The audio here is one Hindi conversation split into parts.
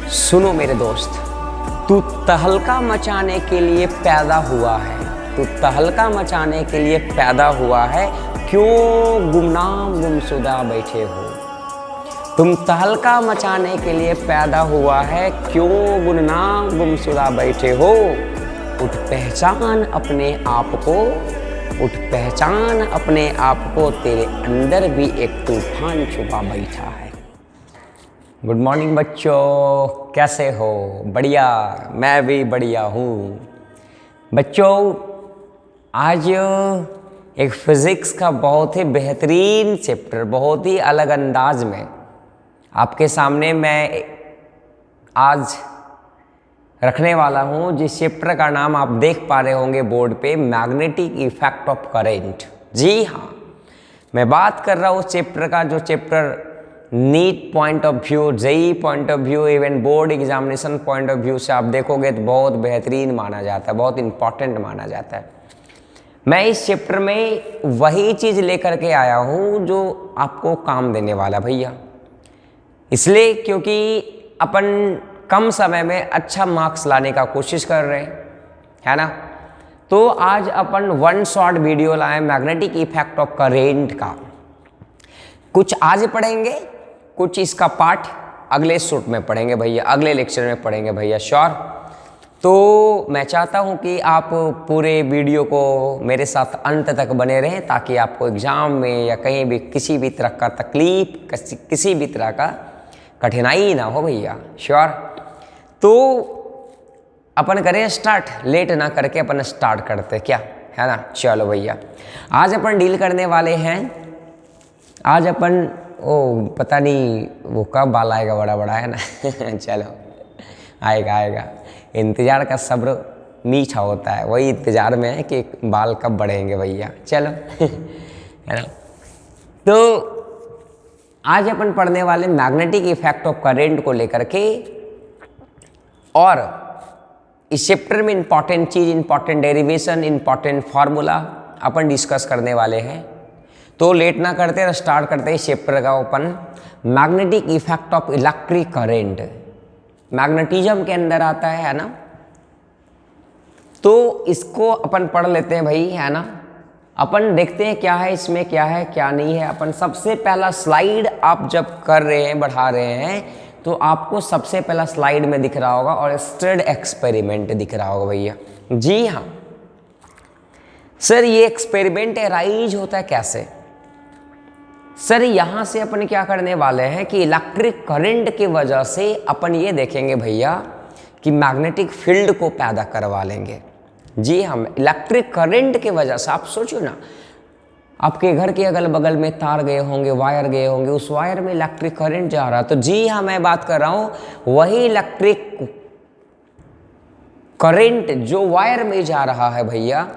सुनो मेरे दोस्त, तू तहलका मचाने के लिए पैदा हुआ है। तू तहलका मचाने के लिए पैदा हुआ है। क्यों गुमनाम गुमशुदा बैठे हो? तुम तहलका मचाने के लिए पैदा हुआ है। क्यों गुमनाम गुमशुदा बैठे हो? उठ पहचान अपने आप को, उठ पहचान अपने आप को। तेरे अंदर भी एक तूफान छुपा बैठा है। गुड मॉर्निंग बच्चों, कैसे हो? बढ़िया, मैं भी बढ़िया हूँ। बच्चों, आज एक फिज़िक्स का बहुत ही बेहतरीन चैप्टर, बहुत ही अलग अंदाज में आपके सामने मैं आज रखने वाला हूँ। जिस चैप्टर का नाम आप देख पा रहे होंगे बोर्ड पे, मैग्नेटिक इफेक्ट ऑफ करेंट। जी हाँ, मैं बात कर रहा हूँ उस चैप्टर का जो chapter NEET point of view, JEE point of view, even board examination point of view से आप देखोगे तो बहुत बेहतरीन माना जाता है, बहुत इंपॉर्टेंट माना जाता है। मैं इस चैप्टर में वही चीज़ लेकर के आया हूँ जो आपको काम देने वाला भैया। इसलिए क्योंकि अपन कम समय में अच्छा मार्क्स लाने का कोशिश कर रहे हैं, है ना। तो आज अपन वन शॉर्ट वीडियो लाए मैग्नेटिक इफेक्ट ऑफ करेंट का। कुछ आज पढ़ेंगे, कुछ इसका पार्ट अगले शूट में पढ़ेंगे भैया, अगले लेक्चर में पढ़ेंगे भैया, श्योर। तो मैं चाहता हूं कि आप पूरे वीडियो को मेरे साथ अंत तक बने रहें, ताकि आपको एग्जाम में या कहीं भी किसी भी तरह का तकलीफ, किसी भी तरह का कठिनाई ना हो भैया, श्योर। तो अपन करें स्टार्ट, लेट ना करके अपन स्टार्ट करते क्या, है ना। चलो भैया, आज अपन डील करने वाले हैं, आज अपन पता नहीं वो कब बाल आएगा, बड़ा बड़ा है ना। चलो आएगा आएगा, इंतज़ार का सब्र मीठा होता है, वही इंतज़ार में है कि बाल कब बढ़ेंगे भैया। चलो है ना। तो आज अपन पढ़ने वाले मैग्नेटिक इफेक्ट ऑफ करेंट को लेकर के, और इस चैप्टर में इंपॉर्टेंट चीज़, इंपॉर्टेंट डेरिवेशन, इंपॉर्टेंट फार्मूला अपन डिस्कस करने वाले हैं। तो लेट ना करते, स्टार्ट करते इस चैप्टर का open. Magnetic effect of electric current magnetism के अंदर आता है ना। तो इसको अपन पढ़ लेते हैं भाई, है ना। अपन देखते हैं क्या है इसमें, क्या है क्या नहीं है। अपन सबसे पहला स्लाइड आप जब कर रहे हैं, बढ़ा रहे हैं, तो आपको सबसे पहला स्लाइड में दिख रहा होगा और स्टड एक्सपेरिमेंट दिख रहा होगा भैया। जी हाँ सर, ये एक्सपेरिमेंट एराइज होता है कैसे? सर यहाँ से अपन क्या करने वाले हैं कि इलेक्ट्रिक करंट की वजह से अपन ये देखेंगे भैया कि मैग्नेटिक फील्ड को पैदा करवा लेंगे। जी हम इलेक्ट्रिक करंट की वजह से, आप सोचो ना, आपके घर के अगल बगल में तार गए होंगे, वायर गए होंगे, उस वायर में इलेक्ट्रिक करंट जा रहा है। तो जी हाँ, मैं बात कर रहा हूँ वही इलेक्ट्रिक करंट जो वायर में जा रहा है भैया,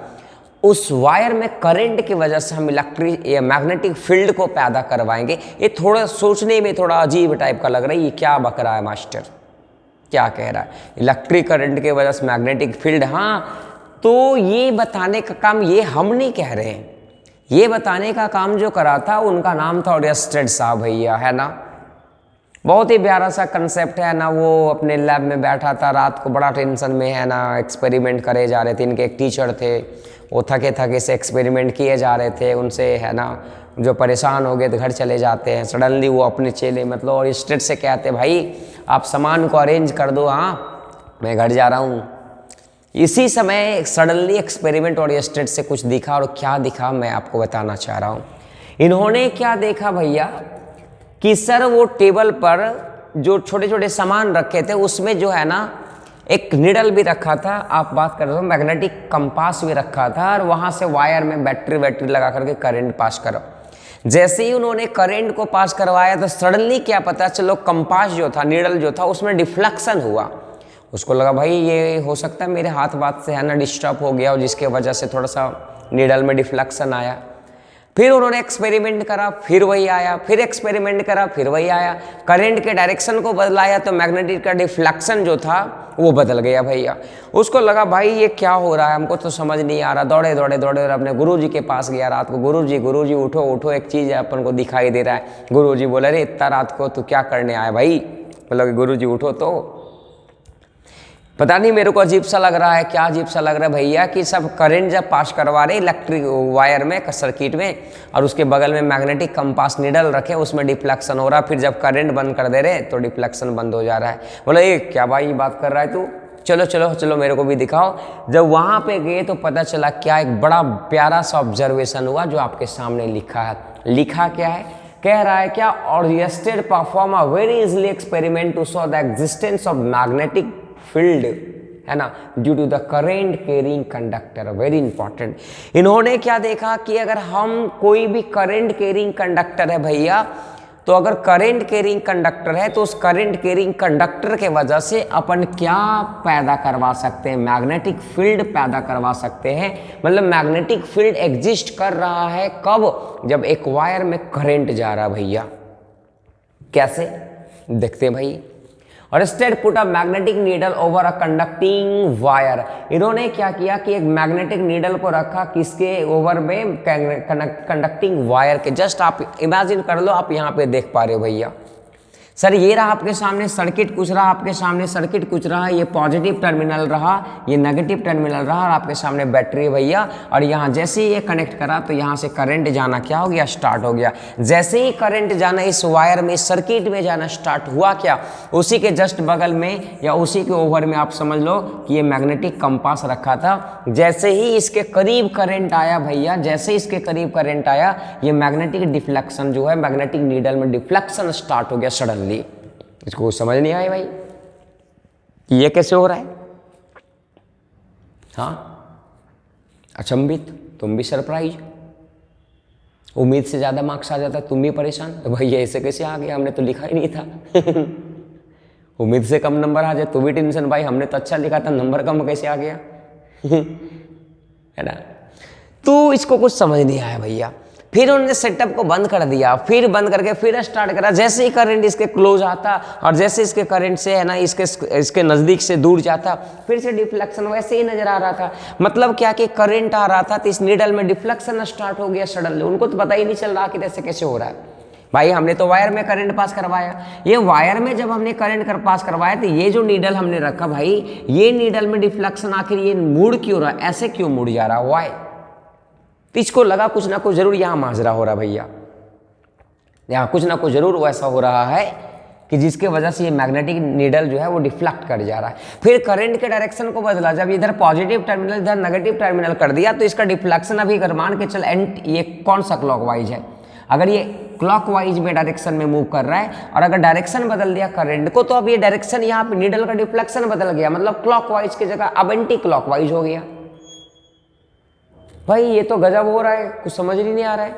उस वायर में करंट की वजह से हम इलेक्ट्रिक या मैग्नेटिक फील्ड को पैदा करवाएंगे। ये थोड़ा सोचने में थोड़ा अजीब टाइप का लग रहा है, ये क्या बक रहा है मास्टर, क्या कह रहा है? इलेक्ट्रिक करंट की वजह से मैग्नेटिक फील्ड, हाँ। तो ये बताने का काम ये हम नहीं कह रहे हैं, ये बताने का काम जो करा था उनका नाम था ओरिस्टेड साहब भैया, है ना। बहुत ही प्यारा सा कंसेप्ट है ना। वो अपने लैब में बैठा था रात को, बड़ा टेंशन में, है ना। एक्सपेरिमेंट करे जा रहे थे, इनके एक टीचर थे, वो थके थके से एक्सपेरिमेंट किए जा रहे थे उनसे, है ना। जो परेशान हो गए तो घर चले जाते हैं। सडनली वो अपने चेले मतलब और स्टेट से कहते भाई आप सामान को अरेंज कर दो, हाँ मैं घर जा रहा हूँ। इसी समय सडनली एक्सपेरिमेंट और स्टेट से कुछ दिखा, और क्या दिखा मैं आपको बताना चाह रहा हूँ। इन्होंने क्या देखा भैया कि सर वो टेबल पर जो छोटे छोटे सामान रखे थे उसमें जो है ना एक निडल भी रखा था, आप बात कर रहे हो मैग्नेटिक कंपास भी रखा था, और वहाँ से वायर में बैटरी लगा करके करंट पास करो। जैसे ही उन्होंने करंट को पास करवाया तो सडनली क्या पता चलो, कंपास जो था, निडल जो था, उसमें डिफ्लेक्शन हुआ। उसको लगा भाई ये हो सकता है मेरे हाथ बात से, है ना, डिस्टर्ब हो गया, और जिसके वजह से थोड़ा सा निडल में डिफ्लेक्शन आया। फिर उन्होंने एक्सपेरिमेंट करा, फिर वही आया, फिर एक्सपेरिमेंट करा, फिर वही आया। करंट के डायरेक्शन को बदलाया तो मैग्नेटिक का डिफ्लेक्शन जो था वो बदल गया भैया। उसको लगा भाई ये क्या हो रहा है, हमको तो समझ नहीं आ रहा। दौड़े दौड़े दौड़े और अपने गुरुजी के पास गया रात को। गुरुजी उठो उठो, एक चीज़ अपन को दिखाई दे रहा है। गुरुजी बोले अरे इतना रात को तू क्या करने आया भाई? बोला कि गुरुजी उठो तो पता नहीं मेरे को अजीब सा लग रहा है, क्या अजीब सा लग रहा है भैया कि सब करंट जब पास करवा रहे इलेक्ट्रिक वायर में, सर्किट में, और उसके बगल में मैग्नेटिक कंपास निडल रखे, उसमें डिफ्लेक्शन हो रहा है, फिर जब करंट बंद कर दे रहे तो डिफ्लेक्शन बंद हो जा रहा है। बोले ये क्या भाई बात कर रहा है तू, चलो चलो चलो मेरे को भी दिखाओ। जब वहाँ पे गए तो पता चला क्या, एक बड़ा प्यारा सा ऑब्जर्वेशन हुआ जो आपके सामने लिखा है। लिखा क्या है, कह रहा है क्या, Oersted perform a very easily experiment to show the existence of magnetic field, है ना, due to the current carrying conductor. Very important. इन्होंने क्या देखा कि अगर हम कोई भी करेंट कैरिंग कंडक्टर है भैया, तो अगर करंट कैरिंग कंडक्टर है तो उस करंट कैरिंग कंडक्टर के वजह से अपन क्या पैदा करवा सकते हैं, मैग्नेटिक फील्ड पैदा करवा सकते हैं। मतलब मैग्नेटिक फील्ड एग्जिस्ट कर रहा है कब, जब एक वायर में करंट जा रहा है भैया। कैसे देखते हैं भाई। और state put a magnetic needle over a conducting wire. इन्होंने क्या किया कि एक मैग्नेटिक नीडल को रखा किसके ओवर में, कंडक्टिंग वायर के। जस्ट आप इमेजिन कर लो, आप यहाँ पे देख पा रहे हो भैया। सर ये रहा आपके सामने सर्किट, कुछ रहा आपके सामने सर्किट, कुछ रहा, ये पॉजिटिव टर्मिनल रहा, ये नेगेटिव टर्मिनल रहा, और आपके सामने बैटरी भैया। और यहाँ जैसे ही ये कनेक्ट करा तो यहाँ से करंट जाना क्या हो गया, स्टार्ट हो गया। जैसे ही करंट जाना इस वायर में, इस सर्किट में जाना स्टार्ट हुआ क्या, उसी के जस्ट बगल में या उसी के ओवर में आप समझ लो कि ये मैग्नेटिक कंपास रखा था। जैसे ही इसके करीब करंट आया भैया, जैसे इसके करीब करंट आया, ये मैग्नेटिक डिफ्लेक्शन जो है, मैग्नेटिक नीडल में डिफ्लेक्शन स्टार्ट हो गया सडनली। इसको समझ नहीं आया भाई ये कैसे हो रहा है। हाँ अचंभित, तुम भी सरप्राइज, उम्मीद से ज्यादा मार्क्स आ जाता, तुम भी परेशान, तो भाई ऐसे कैसे आ गया, हमने तो लिखा ही नहीं था। उम्मीद से कम नंबर आ जाए तो भी टेंशन, भाई हमने तो अच्छा लिखा था, नंबर कम कैसे आ गया। है ना। तो इसको कुछ समझ नहीं आया भैया। फिर उन्होंने सेटअप को बंद कर दिया, फिर बंद करके फिर स्टार्ट करा। जैसे ही करंट इसके क्लोज आता और जैसे इसके करंट से, है ना, इसके नज़दीक से दूर जाता, फिर से डिफ्लेक्शन वैसे ही नजर आ रहा था। मतलब क्या कि करंट आ रहा था तो इस नीडल में डिफ्लेक्शन स्टार्ट हो गया सडनली। उनको तो पता ही नहीं चल रहा कि ऐसे कैसे हो रहा है। भाई हमने तो वायर में करंट पास करवाया, ये वायर में जब हमने करंट पास करवाया तो ये जो नीडल हमने रखा भाई, ये नीडल में डिफ्लेक्शन आखिर ये मुड़ क्यों रहा, ऐसे क्यों मुड़ जा रहा, वाई। तो इसको लगा कुछ ना कुछ जरूर यहाँ माजरा हो रहा भैया, यहाँ कुछ ना कुछ जरूर वैसा हो रहा है कि जिसके वजह से ये मैग्नेटिक नीडल जो है वो डिफ्लेक्ट कर जा रहा है। फिर करंट के डायरेक्शन को बदला, जब इधर पॉजिटिव टर्मिनल इधर नेगेटिव टर्मिनल कर दिया तो इसका डिफ्लेक्शन अभी अगर मान के चल ये कौन सा क्लॉकवाइज है, अगर ये क्लॉकवाइज में डायरेक्शन में मूव कर रहा है और अगर डायरेक्शन बदल दिया करंट को, तो अब ये डायरेक्शन यहाँ पे नीडल का डिफ्लेक्शन बदल गया, मतलब क्लॉकवाइज की जगह अब एंटी क्लॉकवाइज हो गया। भाई ये तो गजब हो रहा है, कुछ समझ ही नहीं आ रहा है।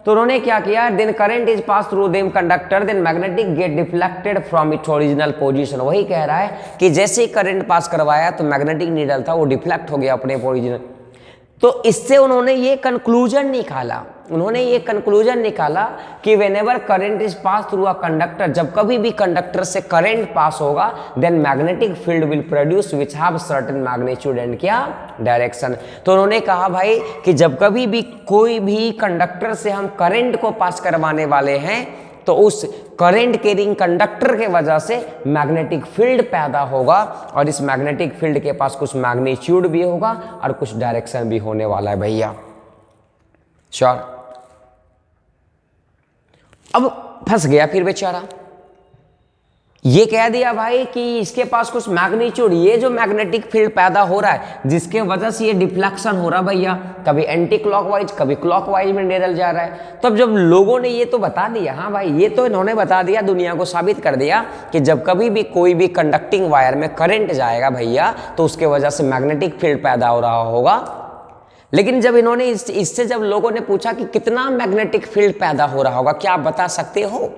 तो उन्होंने क्या किया, then current is pass through them conductor, then magnetic get deflected from its original position. वही कह रहा है कि जैसे ही करंट पास करवाया तो मैग्नेटिक नीडल था वो डिफ्लेक्ट हो गया अपने ओरिजिनल। तो इससे उन्होंने ये कंक्लूजन निकाला कि whenever current is pass through a conductor, जब कभी भी कंडक्टर से करंट पास होगा, then magnetic field will produce which have certain magnitude and क्या डायरेक्शन। तो उन्होंने कहा भाई कि जब कभी भी कोई भी कंडक्टर से हम करंट को पास करवाने वाले हैं तो उस करंट कैरिंग कंडक्टर के वजह से मैग्नेटिक फील्ड पैदा होगा, और इस मैग्नेटिक फील्ड के पास कुछ मैग्नीट्यूड भी होगा और कुछ डायरेक्शन भी होने वाला है भैया। श्योर। अब फंस गया फिर बेचारा, ये कह दिया भाई कि इसके पास कुछ मैग्नीट्यूड, ये जो मैग्नेटिक फील्ड पैदा हो रहा है जिसके वजह से ये डिफ्लेक्शन हो रहा भैया, कभी एंटी क्लॉकवाइज कभी क्लॉकवाइज में निकल जा रहा है। तब जब लोगों ने ये तो बता दिया, हाँ भाई ये तो इन्होंने बता दिया, दुनिया को साबित कर दिया कि जब कभी भी कोई भी कंडक्टिंग वायर में करंट जाएगा भैया तो उसके वजह से मैग्नेटिक फील्ड पैदा हो रहा होगा। लेकिन जब इन्होंने इससे जब लोगों ने पूछा कि कितना मैग्नेटिक फील्ड पैदा हो रहा होगा, क्या आप बता सकते हो,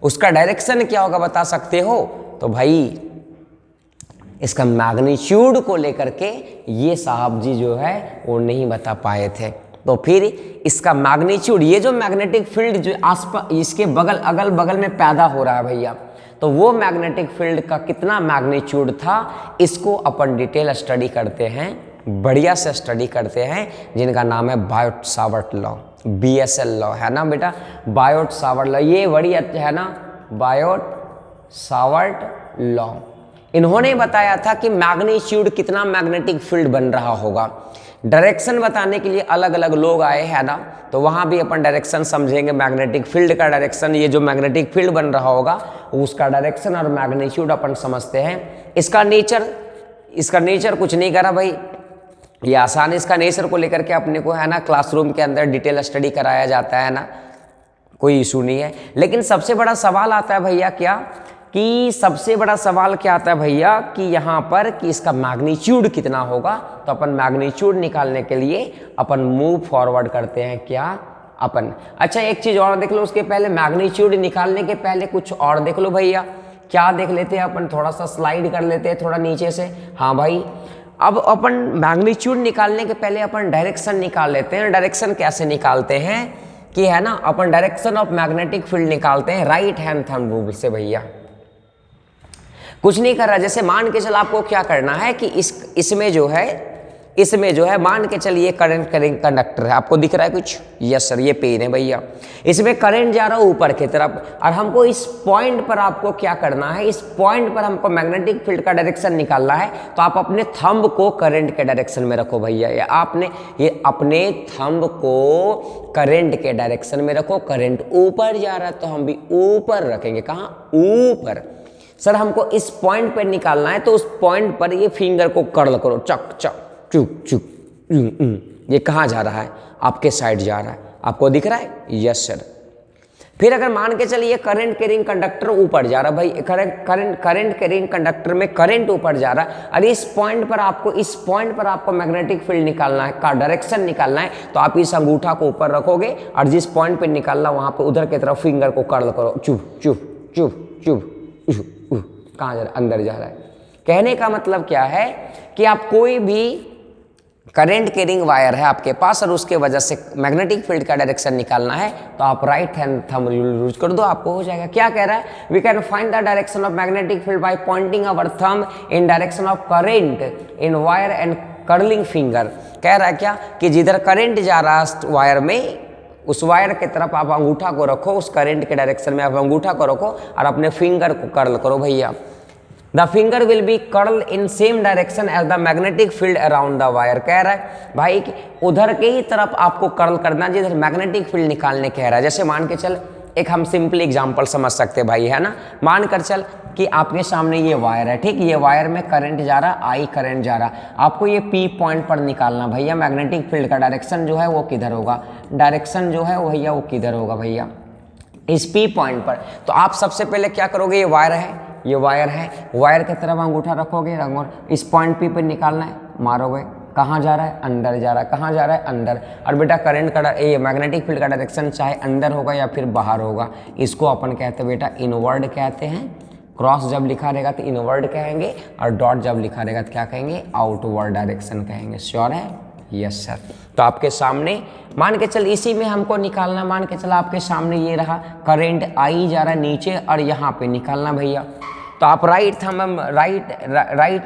उसका डायरेक्शन क्या होगा बता सकते हो, तो भाई इसका मैग्नीट्यूड को लेकर के ये साहब जी जो है वो नहीं बता पाए थे। तो फिर इसका मैग्नीट्यूड, ये जो मैग्नेटिक फील्ड जो आसपास इसके अगल बगल में पैदा हो रहा है भैया, तो वो मैग्नेटिक फील्ड का कितना मैग्नीट्यूड था, इसको अपन डिटेल स्टडी करते हैं, बढ़िया से स्टडी करते हैं, जिनका नाम है Biot Savart law, BSL law, है ना बेटा, बायोट सावर्ट लॉ। ये बड़ी है ना, बायोट सावर्ट लॉ, इन्होंने बताया था कि मैग्नीट्यूड कितना मैग्नेटिक फील्ड बन रहा होगा। डायरेक्शन बताने के लिए अलग अलग लोग आए हैं ना, तो वहाँ भी अपन डायरेक्शन समझेंगे, मैग्नेटिक फील्ड का डायरेक्शन, ये जो मैग्नेटिक फील्ड बन रहा होगा उसका डायरेक्शन और मैग्नीट्यूड अपन समझते हैं। इसका नेचर कुछ नहीं करा भाई, ये आसान, इसका नेचर को लेकर के अपने को है ना क्लासरूम के अंदर डिटेल स्टडी कराया जाता है ना, कोई इशू नहीं है। लेकिन सबसे बड़ा सवाल आता है भैया क्या, कि सबसे बड़ा सवाल क्या आता है भैया कि यहाँ पर कि इसका मैग्नीट्यूड कितना होगा। तो अपन मैग्नीट्यूड निकालने के लिए अपन मूव फॉरवर्ड करते हैं क्या अपन। अच्छा एक चीज और देख लो, उसके पहले मैग्नीट्यूड निकालने के पहले कुछ और देख लो भैया, क्या देख लेते हैं अपन, थोड़ा सा स्लाइड कर लेते हैं थोड़ा नीचे से। हाँ भाई, अब अपन मैग्नीट्यूड निकालने के पहले अपन डायरेक्शन निकाल लेते हैं। डायरेक्शन कैसे निकालते हैं कि है ना, अपन डायरेक्शन ऑफ मैग्नेटिक फील्ड निकालते हैं राइट हैंड थंब रूल से भैया। कुछ नहीं कर रहा, जैसे मान के चल आपको क्या करना है कि इसमें जो है मान के चलिए करंट कंडक्टर है, आपको दिख रहा है कुछ, यस सर ये पेन है भैया, इसमें करंट जा रहा है ऊपर की तरफ, और हमको इस पॉइंट पर आपको क्या करना है, इस पॉइंट पर हमको मैग्नेटिक फील्ड का डायरेक्शन निकालना है। तो आप अपने थंब को करंट के डायरेक्शन में रखो भैया, ये अपने थंब को करंट के डायरेक्शन में रखो। करंट ऊपर जा रहा है तो हम भी ऊपर रखेंगे, कहाँ, ऊपर। सर हमको इस पॉइंट पर निकालना है, तो उस पॉइंट पर ये फिंगर को कर्ल करो, चक चक चुक चुक। ये कहाँ जा रहा है, आपके साइड जा रहा है, आपको दिख रहा है, यस सर। फिर अगर मान के चलिए करंट कैरिंग कंडक्टर ऊपर जा रहा है भाई, करंट कैरिंग कंडक्टर में करंट ऊपर जा रहा है, और इस पॉइंट पर आपको मैग्नेटिक फील्ड निकालना है, का डायरेक्शन निकालना है। तो आप इस अंगूठा को ऊपर रखोगे और जिस पॉइंट पे निकालना वहां पे उधर की तरफ फिंगर को कर्ल करो, चुप चुप चुप चुप। कहाँ जा रहा है, अंदर जा रहा है। कहने का मतलब क्या है कि आप कोई भी करंट कैरिंग वायर है आपके पास और उसके वजह से मैग्नेटिक फील्ड का डायरेक्शन निकालना है, तो आप right hand thumb rule use कर दो, आपको हो जाएगा। क्या कह रहा है, we can find the direction of magnetic field by pointing our thumb in direction of current in wire and curling finger. कह रहा है क्या कि जिधर करंट जा रहा है वायर में, उस वायर की तरफ आप अंगूठा को रखो, उस करंट के डायरेक्शन में आप अंगूठा को रखो और अपने फिंगर को कर्ल करो भैया। The finger will be curl in same direction as the magnetic field around the wire. कह रहा है भाई कि उधर के ही तरफ आपको कर्ल करना जिधर मैग्नेटिक फील्ड निकालने कह रहा है। जैसे मान के चल, एक हम सिंपली एग्जांपल समझ सकते हैं भाई, है ना। मान कर चल कि आपके सामने ये वायर है, ठीक, ये वायर में करंट जा रहा, आई करंट जा रहा, आपको ये पी पॉइंट पर निकालना भैया मैग्नेटिक फील्ड का डायरेक्शन जो है वो किधर होगा, डायरेक्शन जो है वो भैया वो किधर होगा भैया, इस पी पॉइंट पर। तो आप सबसे पहले क्या करोगे, ये वायर है, वायर की तरफ अंगूठा रखोगे, इस पॉइंट पी पर निकालना है, मारोगे, कहाँ जा रहा है, अंदर जा रहा है, कहाँ जा रहा है, अंदर। और बेटा करंट का ये मैग्नेटिक फील्ड का डायरेक्शन चाहे अंदर होगा या फिर बाहर होगा, इसको अपन कहते हैं बेटा इनवर्ड कहते हैं। क्रॉस जब लिखा रहेगा तो इनवर्ड कहेंगे, और डॉट जब लिखा रहेगा तो क्या कहेंगे, आउटवर्ड डायरेक्शन कहेंगे। श्योर है, यस सर। तो आपके सामने मान के चल, इसी में हमको निकालना, मान के चल आपके सामने ये रहा, करंट आई जा रहा है नीचे और यहाँ पे निकालना भैया। तो आप right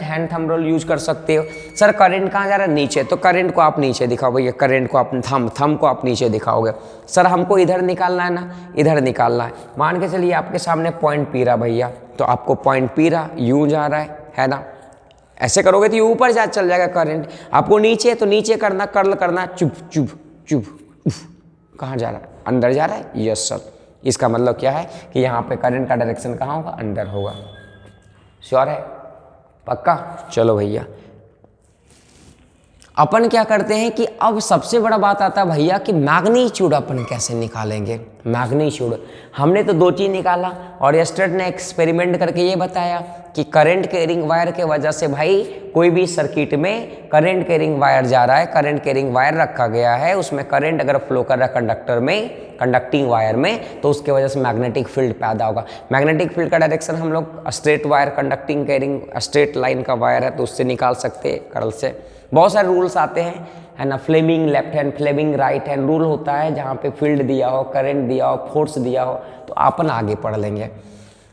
hand thumb rule use कर सकते हो। सर करंट कहाँ जा रहा है, नीचे, तो करंट को आप नीचे दिखाओ भैया, करंट को आप थंब को आप नीचे दिखाओगे। सर हमको इधर निकालना है ना, इधर निकालना है। मान के चलिए आपके सामने पॉइंट पी रहा भैया, तो आपको पॉइंट पी रहा यूं जा रहा है ना, ऐसे करोगे तो ये ऊपर जा चल जाएगा करंट। आपको नीचे तो नीचे करना, कर्ल करना, चुप चुप चुप, कहाँ जा रहा है, अंदर जा रहा है, यस सर। इसका मतलब क्या है कि यहाँ पे करंट का डायरेक्शन कहाँ होगा, अंदर होगा। श्योर है, पक्का। चलो भैया अपन क्या करते हैं कि अब सबसे बड़ा बात आता है भैया कि मैग्नीट्यूड अपन कैसे निकालेंगे। मैग्नीट्यूड हमने तो दो चीज निकाला, और यस्टरडे ने एक्सपेरिमेंट करके ये बताया कि करंट कैरिंग वायर के वजह से भाई कोई भी सर्किट में करंट कैरिंग वायर जा रहा है, करंट कैरिंग वायर रखा गया है, उसमें करंट अगर फ्लो कर रहा है कंडक्टर में, कंडक्टिंग वायर में, तो उसके वजह से मैग्नेटिक फील्ड पैदा होगा। मैग्नेटिक फील्ड का डायरेक्शन हम लोग straight wire, conducting carrying straight line का वायर है तो उससे निकाल सकते हैं, कर्ल से। बहुत सारे रूल्स आते हैं, है ना, Fleming left hand, Fleming right hand rule होता है, जहाँ पे फील्ड दिया हो, करंट दिया हो, फोर्स दिया हो, तो अपन आगे पढ़ लेंगे।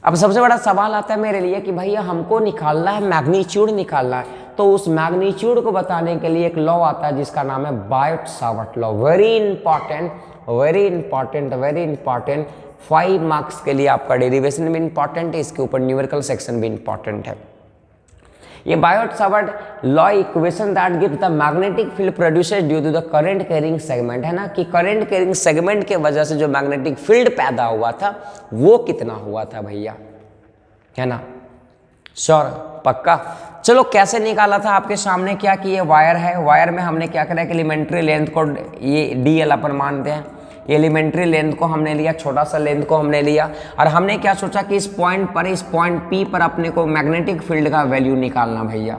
अब सबसे बड़ा सवाल आता है मेरे लिए कि भैया हमको निकालना है, मैग्नीट्यूड निकालना है, तो उस मैग्नीट्यूड को बताने के लिए एक लॉ आता है जिसका नाम है Biot Savart law. Very important, very important, very important. 5 marks के लिए आपका डेरिवेशन भी इंपॉर्टेंट है, इसके ऊपर न्यूमेरिकल सेक्शन भी इंपॉर्टेंट है। ये Biot Savart law equation that give the magnetic field produced due to the current carrying segment, है ना, कि करंट कैरिंग सेगमेंट के वजह से जो मैग्नेटिक फील्ड पैदा हुआ था वो कितना हुआ था भैया, है ना, श्योर, पक्का। चलो कैसे निकाला था आपके सामने, क्या कि ये वायर है, वायर में हमने क्या करा कि एलिमेंट्री लेंथ को ये DL अपन मानते हैं, एलिमेंट्री लेंथ को हमने लिया, छोटा सा लेंथ को हमने लिया, और हमने क्या सोचा कि इस पॉइंट पर, इस पॉइंट P पर अपने को मैग्नेटिक फील्ड का वैल्यू निकालना भैया।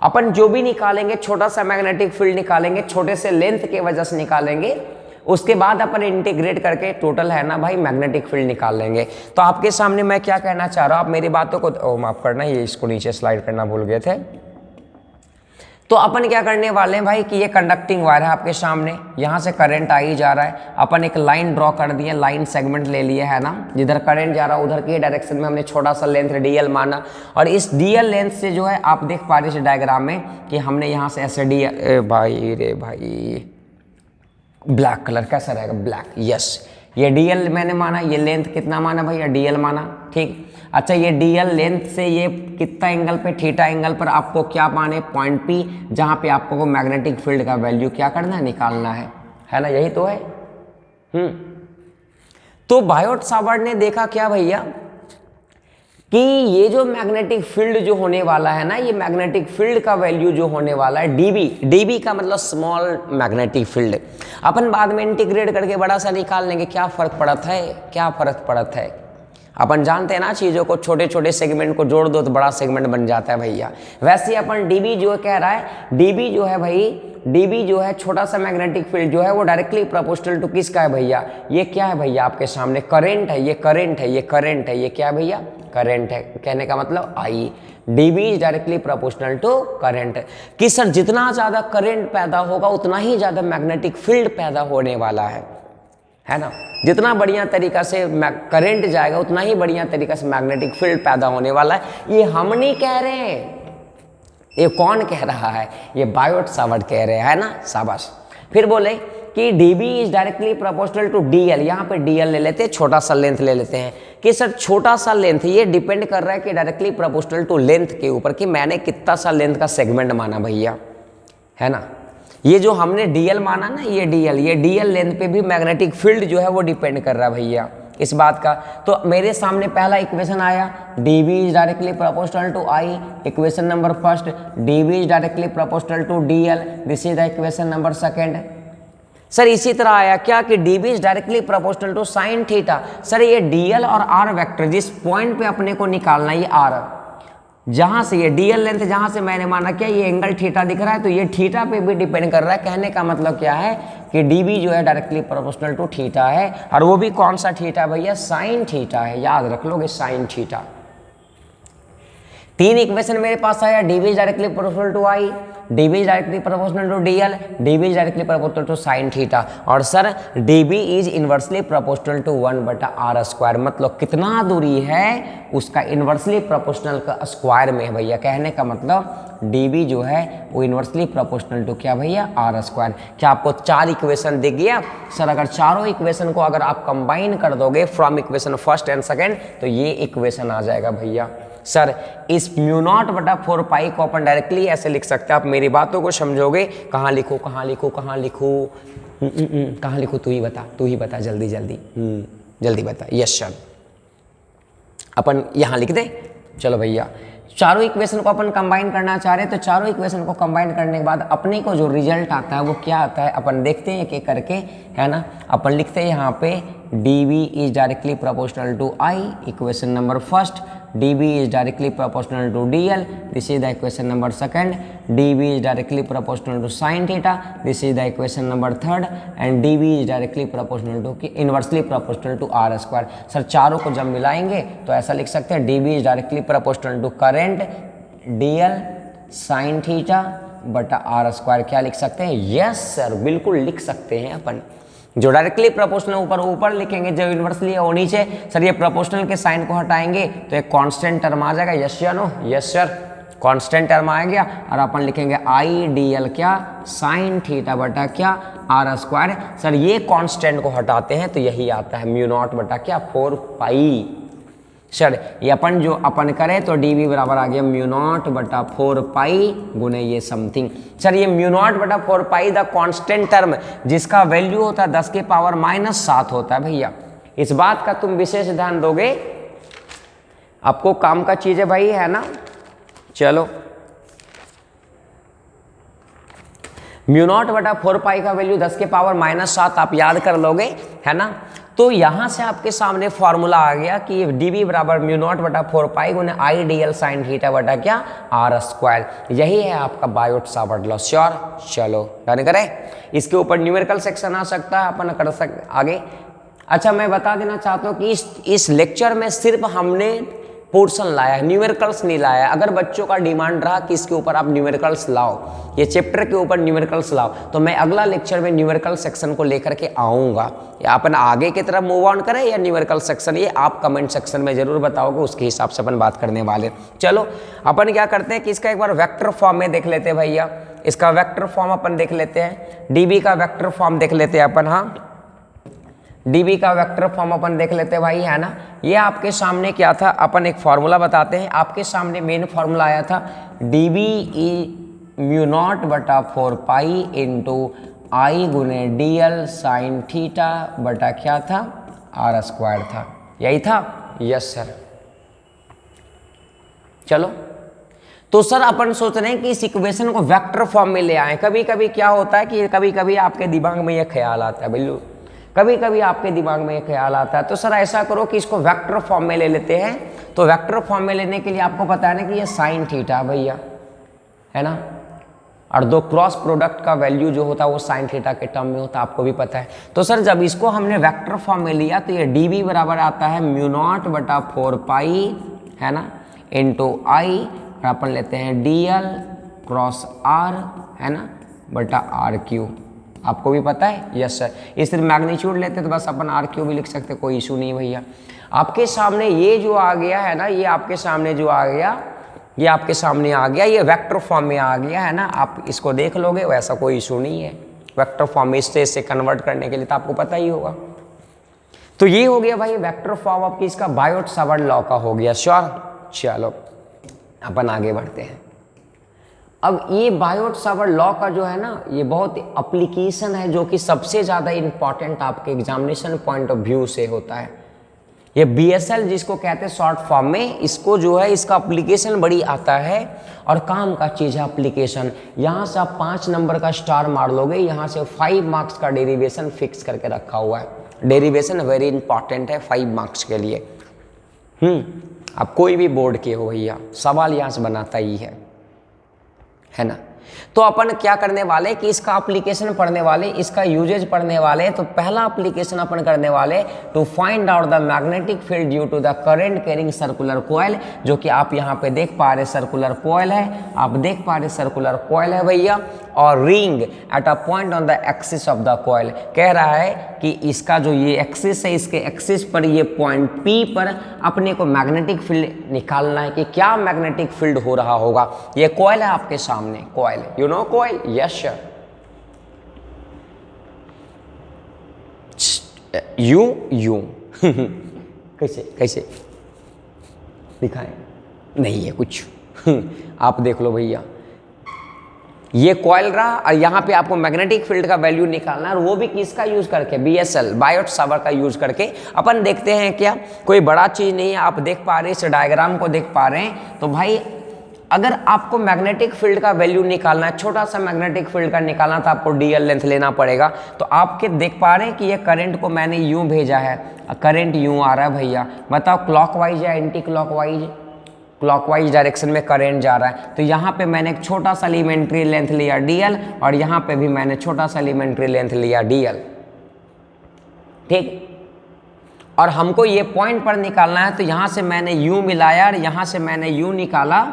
अपन जो भी निकालेंगे छोटा सा मैग्नेटिक फील्ड निकालेंगे, छोटे से लेंथ के वजह से निकालेंगे, उसके बाद अपन इंटीग्रेट करके टोटल है ना भाई मैग्नेटिक फील्ड निकाल लेंगे। तो आपके सामने मैं क्या कहना चाह रहा हूँ, आप मेरी बातों को माफ करना, ये इसको नीचे स्लाइड करना भूल गए थे। तो अपन क्या करने वाले हैं भाई कि ये कंडक्टिंग वायर है आपके सामने, यहाँ से करंट आ ही जा रहा है, अपन एक लाइन ड्रॉ कर दिए, लाइन सेगमेंट ले लिए, है ना, जिधर करंट जा रहा है उधर के डायरेक्शन में हमने छोटा सा लेंथ DL माना, और इस DL लेंथ से जो है आप देख पा रहे इस डायग्राम में कि हमने यहाँ से ऐसे भाई रे भाई ब्लैक कलर कैसा रहेगा, ब्लैक, यस, ये DL मैंने माना, ये लेंथ कितना माना भैया, DL माना, ठीक। अच्छा ये DL लेंथ से ये कितना एंगल पे, थीटा एंगल पर आपको क्या माने, पॉइंट P, जहाँ पे आपको वो मैग्नेटिक फील्ड का वैल्यू क्या करना है, निकालना है ना, यही तो है। तो बायोट-सावर्ट ने देखा क्या भैया कि ये जो मैग्नेटिक फील्ड जो होने वाला है ना, ये मैग्नेटिक फील्ड का वैल्यू जो होने वाला है DB का मतलब स्मॉल मैग्नेटिक फील्ड, अपन बाद में इंटीग्रेट करके बड़ा सा निकाल लेंगे, क्या फर्क पड़ता है, क्या फर्क पड़ता है, अपन जानते हैं ना चीज़ों को, छोटे छोटे सेगमेंट को जोड़ दो तो बड़ा सेगमेंट बन जाता है भैया। वैसे अपन DB जो कह रहा है, DB जो है भाई, DB जो है छोटा सा मैग्नेटिक फील्ड जो है वो डायरेक्टली प्रोपोर्शनल टू किसका है भैया, ये क्या है भैया आपके सामने, करंट है, ये करंट है, ये करंट है, ये क्या है भैया, करंट है, कहने का मतलब I, DB is directly proportional to current, कि सर जितना ज़्यादा करंट पैदा होगा उतना ही ज़्यादा मैग्नेटिक फील्ड पैदा होने वाला है ना, जितना बढ़िया तरीका से करंट जाएगा उतना ही बढ़िया तरीका से मैग्नेटिक फील्ड पैदा होने वाला है। ये हम नहीं कह रहे हैं, ये कौन कह रहा है, ये बायोट-सावर्ट कह रहे हैं, है ना, शाबाश। फिर बोले कि DB is directly proportional to DL, यहाँ पे DL ले लेते हैं, छोटा सा लेंथ ले लेते हैं, कि सर छोटा सा लेंथ ये डिपेंड कर रहा है कि डायरेक्टली प्रोपोर्शनल टू लेंथ के ऊपर, कि मैंने कितना सा लेंथ का सेगमेंट माना भैया, है ना, ये जो हमने DL माना ना, ये DL लेंथ पे भी मैग्नेटिक फील्ड जो है वो डिपेंड कर रहा है भैया इस बात का। तो मेरे सामने पहला इक्वेशन आया, DB is directly proportional to I, equation number first, DB is directly proportional to DL, this is the equation number second. Sir इसी तरह आया क्या कि DB is directly proportional to sine theta, sir ये DL और R वेक्टर जिस पॉइंट पे अपने को निकालना है, ये R, जहां से ये DL लेंथ जहां से मैंने माना क्या ये एंगल थीटा दिख रहा है, तो ये थीटा पे भी डिपेंड कर रहा है। कहने का मतलब क्या है कि DB जो है डायरेक्टली प्रोपोर्शनल टू थीटा है, और वो भी कौन सा थीटा भैया, साइन थीटा है, याद रख लोगे, साइन थीटा। तीन इक्वेशन मेरे पास आया, DB is directly proportional to I, DB is directly proportional to DL, DB is directly proportional to sine theta, और sir DB is inversely proportional to 1/r², मतलब कितना दूरी है उसका इनवर्सली प्रोपोर्शनल का स्क्वायर में है भैया। कहने का मतलब DB जो है वो इनवर्सली प्रोपोर्शनल टू क्या भैया, r²। क्या आपको चार इक्वेशन दिख गया सर? अगर चारों इक्वेशन को अगर आप कंबाइन कर दोगे from equation first and second, तो ये इक्वेशन आ जाएगा भैया। सर इस μ0/4 पाई को अपन डायरेक्टली ऐसे लिख सकते हैं, आप मेरी बातों को समझोगे। कहाँ लिखूँ कहाँ लिखूँ कहाँ लिखूँ कहाँ लिखूँ, तू ही बता जल्दी जल्दी जल्दी बता। यस सर, अपन यहाँ लिख दे। चलो भैया, चारों इक्वेशन को अपन कंबाइन करना चाह रहे हैं, तो चारों इक्वेशन को कंबाइन करने के बाद अपने को जो रिजल्ट आता है वो क्या आता है अपन देखते हैं एक एक करके, है ना। अपन लिखते हैं यहाँ पे DB is directly proportional to I, equation number first. DB is directly proportional to DL, this is the equation number second. DB is directly proportional to sin theta, this is the equation number third. And DB is directly proportional to inversely proportional to r²। Sir चारों को जब मिलाएंगे तो ऐसा लिख सकते हैं DB is directly proportional to current DL sin theta बटा r²। क्या लिख सकते हैं? यस सर, बिल्कुल लिख सकते हैं अपन। जो डायरेक्टली प्रोपोर्शनल ऊपर लिखेंगे, जो इन्वर्सली है वो नीचे। सर ये प्रोपोर्शनल के साइन को हटाएंगे तो एक कांस्टेंट टर्म आ जाएगा। यस या no? Yes sir, constant term आ गया और अपन लिखेंगे I DL क्या, साइन थीटा बटा क्या, r²। सर ये कांस्टेंट को हटाते हैं तो यही आता है μ0 बटा क्या, 4 पाई। सर ये अपन जो अपन करें तो डी वी बराबर आ गया म्यू नॉट बटा 4 पाई गुने ये समथिंग। सर ये म्यू नॉट बटा 4 पाई द कांस्टेंट टर्म जिसका वैल्यू होता है 10 के पावर -7 होता है भैया। इस बात का तुम विशेष ध्यान दोगे, आपको काम का चीज है भाई, है ना। चलो म्यू नॉट बटा 4 पाई का वैल्यू 10 के पावर -7 आप याद कर लोगे, है ना। तो यहां से आपके सामने फॉर्मूला आ गया कि डी वी बराबर म्यू नॉट बटा 4 पाई गुने I D L sine theta बटा क्या r²। यही है आपका बायोट सावर्ट लॉ। श्योर, चलो डन करें। इसके ऊपर न्यूमेरिकल सेक्शन आ सकता है, अपन कर सकते आगे। अच्छा मैं बता देना चाहता हूँ कि इस लेक्चर में सिर्फ हमने पोर्शन लाया है, न्यूमेरिकल्स नहीं लाया। अगर बच्चों का डिमांड रहा कि इसके ऊपर आप न्यूमेरिकल्स लाओ, ये चैप्टर के ऊपर न्यूमेरिकल्स लाओ, तो मैं अगला लेक्चर में न्यूमेरिकल सेक्शन को लेकर के आऊँगा। या अपन आगे की तरफ मूव ऑन करें या न्यूमेरिकल सेक्शन, ये आप कमेंट सेक्शन में जरूर बताओगे, उसके हिसाब से अपन बात करने वाले। चलो अपन क्या करते हैं कि इसका एक बार वेक्टर फॉर्म में देख लेते हैं भैया। इसका वेक्टर फॉर्म अपन देख लेते हैं, डीबी का वेक्टर फॉर्म देख लेते हैं अपन। हाँ डीबी का वेक्टर फॉर्म अपन देख लेते हैं भाई, है ना। ये आपके सामने क्या था, अपन एक फॉर्मूला बताते हैं। आपके सामने मेन फॉर्मूला आया था डीबी ई म्यू नॉट बटा 4 पाई इंटू आई गुने डी एल साइन थीटा बटा क्या था r² था, यही था। Yes sir. चलो तो सर अपन सोच रहे हैं कि इस इक्वेशन को वेक्टर फॉर्म में ले आए। कभी कभी क्या होता है कि कभी कभी आपके दिमाग में ये ख्याल आता है, बिल्लू कभी कभी आपके दिमाग में ये ख्याल आता है, तो सर ऐसा करो कि इसको वेक्टर फॉर्म में ले लेते हैं। तो वेक्टर फॉर्म में लेने के लिए आपको पता है ना कि ये साइन थीटा भैया, है ना, और दो क्रॉस प्रोडक्ट का वैल्यू जो होता है वो साइन थीटा के टर्म में होता है, आपको भी पता है। तो सर जब इसको हमने वेक्टर फॉर्म में लिया तो ये डी वी बराबर आता है म्यू नॉट बटा 4 पाई, है ना, इंटू आई, अपन लेते हैं डी एल क्रॉस आर, है ना, बटा r³। आपको भी पता है। Yes sir. इस तरह मैग्नीट्यूड लेते तो बस अपन r³ भी लिख सकते, कोई इशू नहीं भैया। आपके सामने ये जो आ गया है ना, ये आपके सामने जो आ गया, ये आपके सामने आ गया, ये वेक्टर फॉर्म में आ गया, है ना। आप इसको देख लोगे, वैसा कोई इशू नहीं है। वेक्टर फॉर्म में इससे कन्वर्ट करने के लिए तो आपको पता ही होगा। तो ये हो गया भाई वेक्टर फॉर्म आपकी, इसका बायोट सावर्ट लॉ का हो गया। श्योर। चलो अपन आगे बढ़ते हैं। अब ये बायोट सावर्ट लॉ का जो है ना, ये बहुत एप्लीकेशन है जो कि सबसे ज़्यादा इम्पॉर्टेंट आपके एग्जामिनेशन पॉइंट ऑफ व्यू से होता है। ये BSL जिसको कहते हैं शॉर्ट फॉर्म में, इसको जो है इसका एप्लीकेशन बड़ी आता है और काम का चीज़ है एप्लीकेशन। यहाँ से आप 5 नंबर का स्टार मार लोगे, यहाँ से 5 मार्क्स का डेरिवेशन फिक्स करके रखा हुआ है। डेरिवेशन वेरी इंपॉर्टेंट है 5 मार्क्स के लिए। आप कोई भी बोर्ड के हो भैया, सवाल यहाँ से बनाता ही है ना। तो अपन क्या करने वाले कि इसका एप्लीकेशन पढ़ने वाले, इसका यूजेज पढ़ने वाले। तो पहला एप्लीकेशन अपन करने वाले to find out the magnetic field due to the current carrying circular coil, जो कि आप यहाँ पे देख पा रहे सर्कुलर कॉइल है, आप देख पा रहे सर्कुलर कॉइल है भैया, और ring at a point on the axis of the coil. कह रहा है कि इसका जो ये एक्सिस है, इसके एक्सिस पर ये पॉइंट P पर अपने को मैग्नेटिक फील्ड निकालना है कि क्या मैग्नेटिक फील्ड हो रहा होगा। ये कॉइल है आपके सामने, coil, you know coil. Yes sir. You कैसे कैसे दिखाएं, नहीं है कुछ आप देख लो भैया, ये कॉइल रहा और यहाँ पे आपको मैग्नेटिक फील्ड का वैल्यू निकालना है, और वो भी किसका यूज करके, BSL बायोट सावर्ट का यूज करके। अपन देखते हैं क्या, कोई बड़ा चीज नहीं है। आप देख पा रहे हैं, इस डायग्राम को देख पा रहे हैं। तो भाई अगर आपको मैग्नेटिक फील्ड का वैल्यू निकालना है, छोटा सा मैग्नेटिक फील्ड का निकालना, तो आपको DL लेंथ लेना पड़ेगा। तो आपके देख पा रहे हैं कि ये करंट को मैंने यूं भेजा है, करंट यूं आ रहा है भैया। बताओ क्लॉकवाइज या एंटी क्लॉकवाइज? क्लॉकवाइज डायरेक्शन में करंट जा रहा है। तो यहाँ पे मैंने एक छोटा सा एलिमेंट्री लेंथ लिया DL, और यहाँ पे भी मैंने छोटा सा एलिमेंट्री लेंथ लिया DL, ठीक। और हमको ये पॉइंट पर निकालना है, तो यहाँ से मैंने U मिलाया और यहाँ से मैंने U निकाला,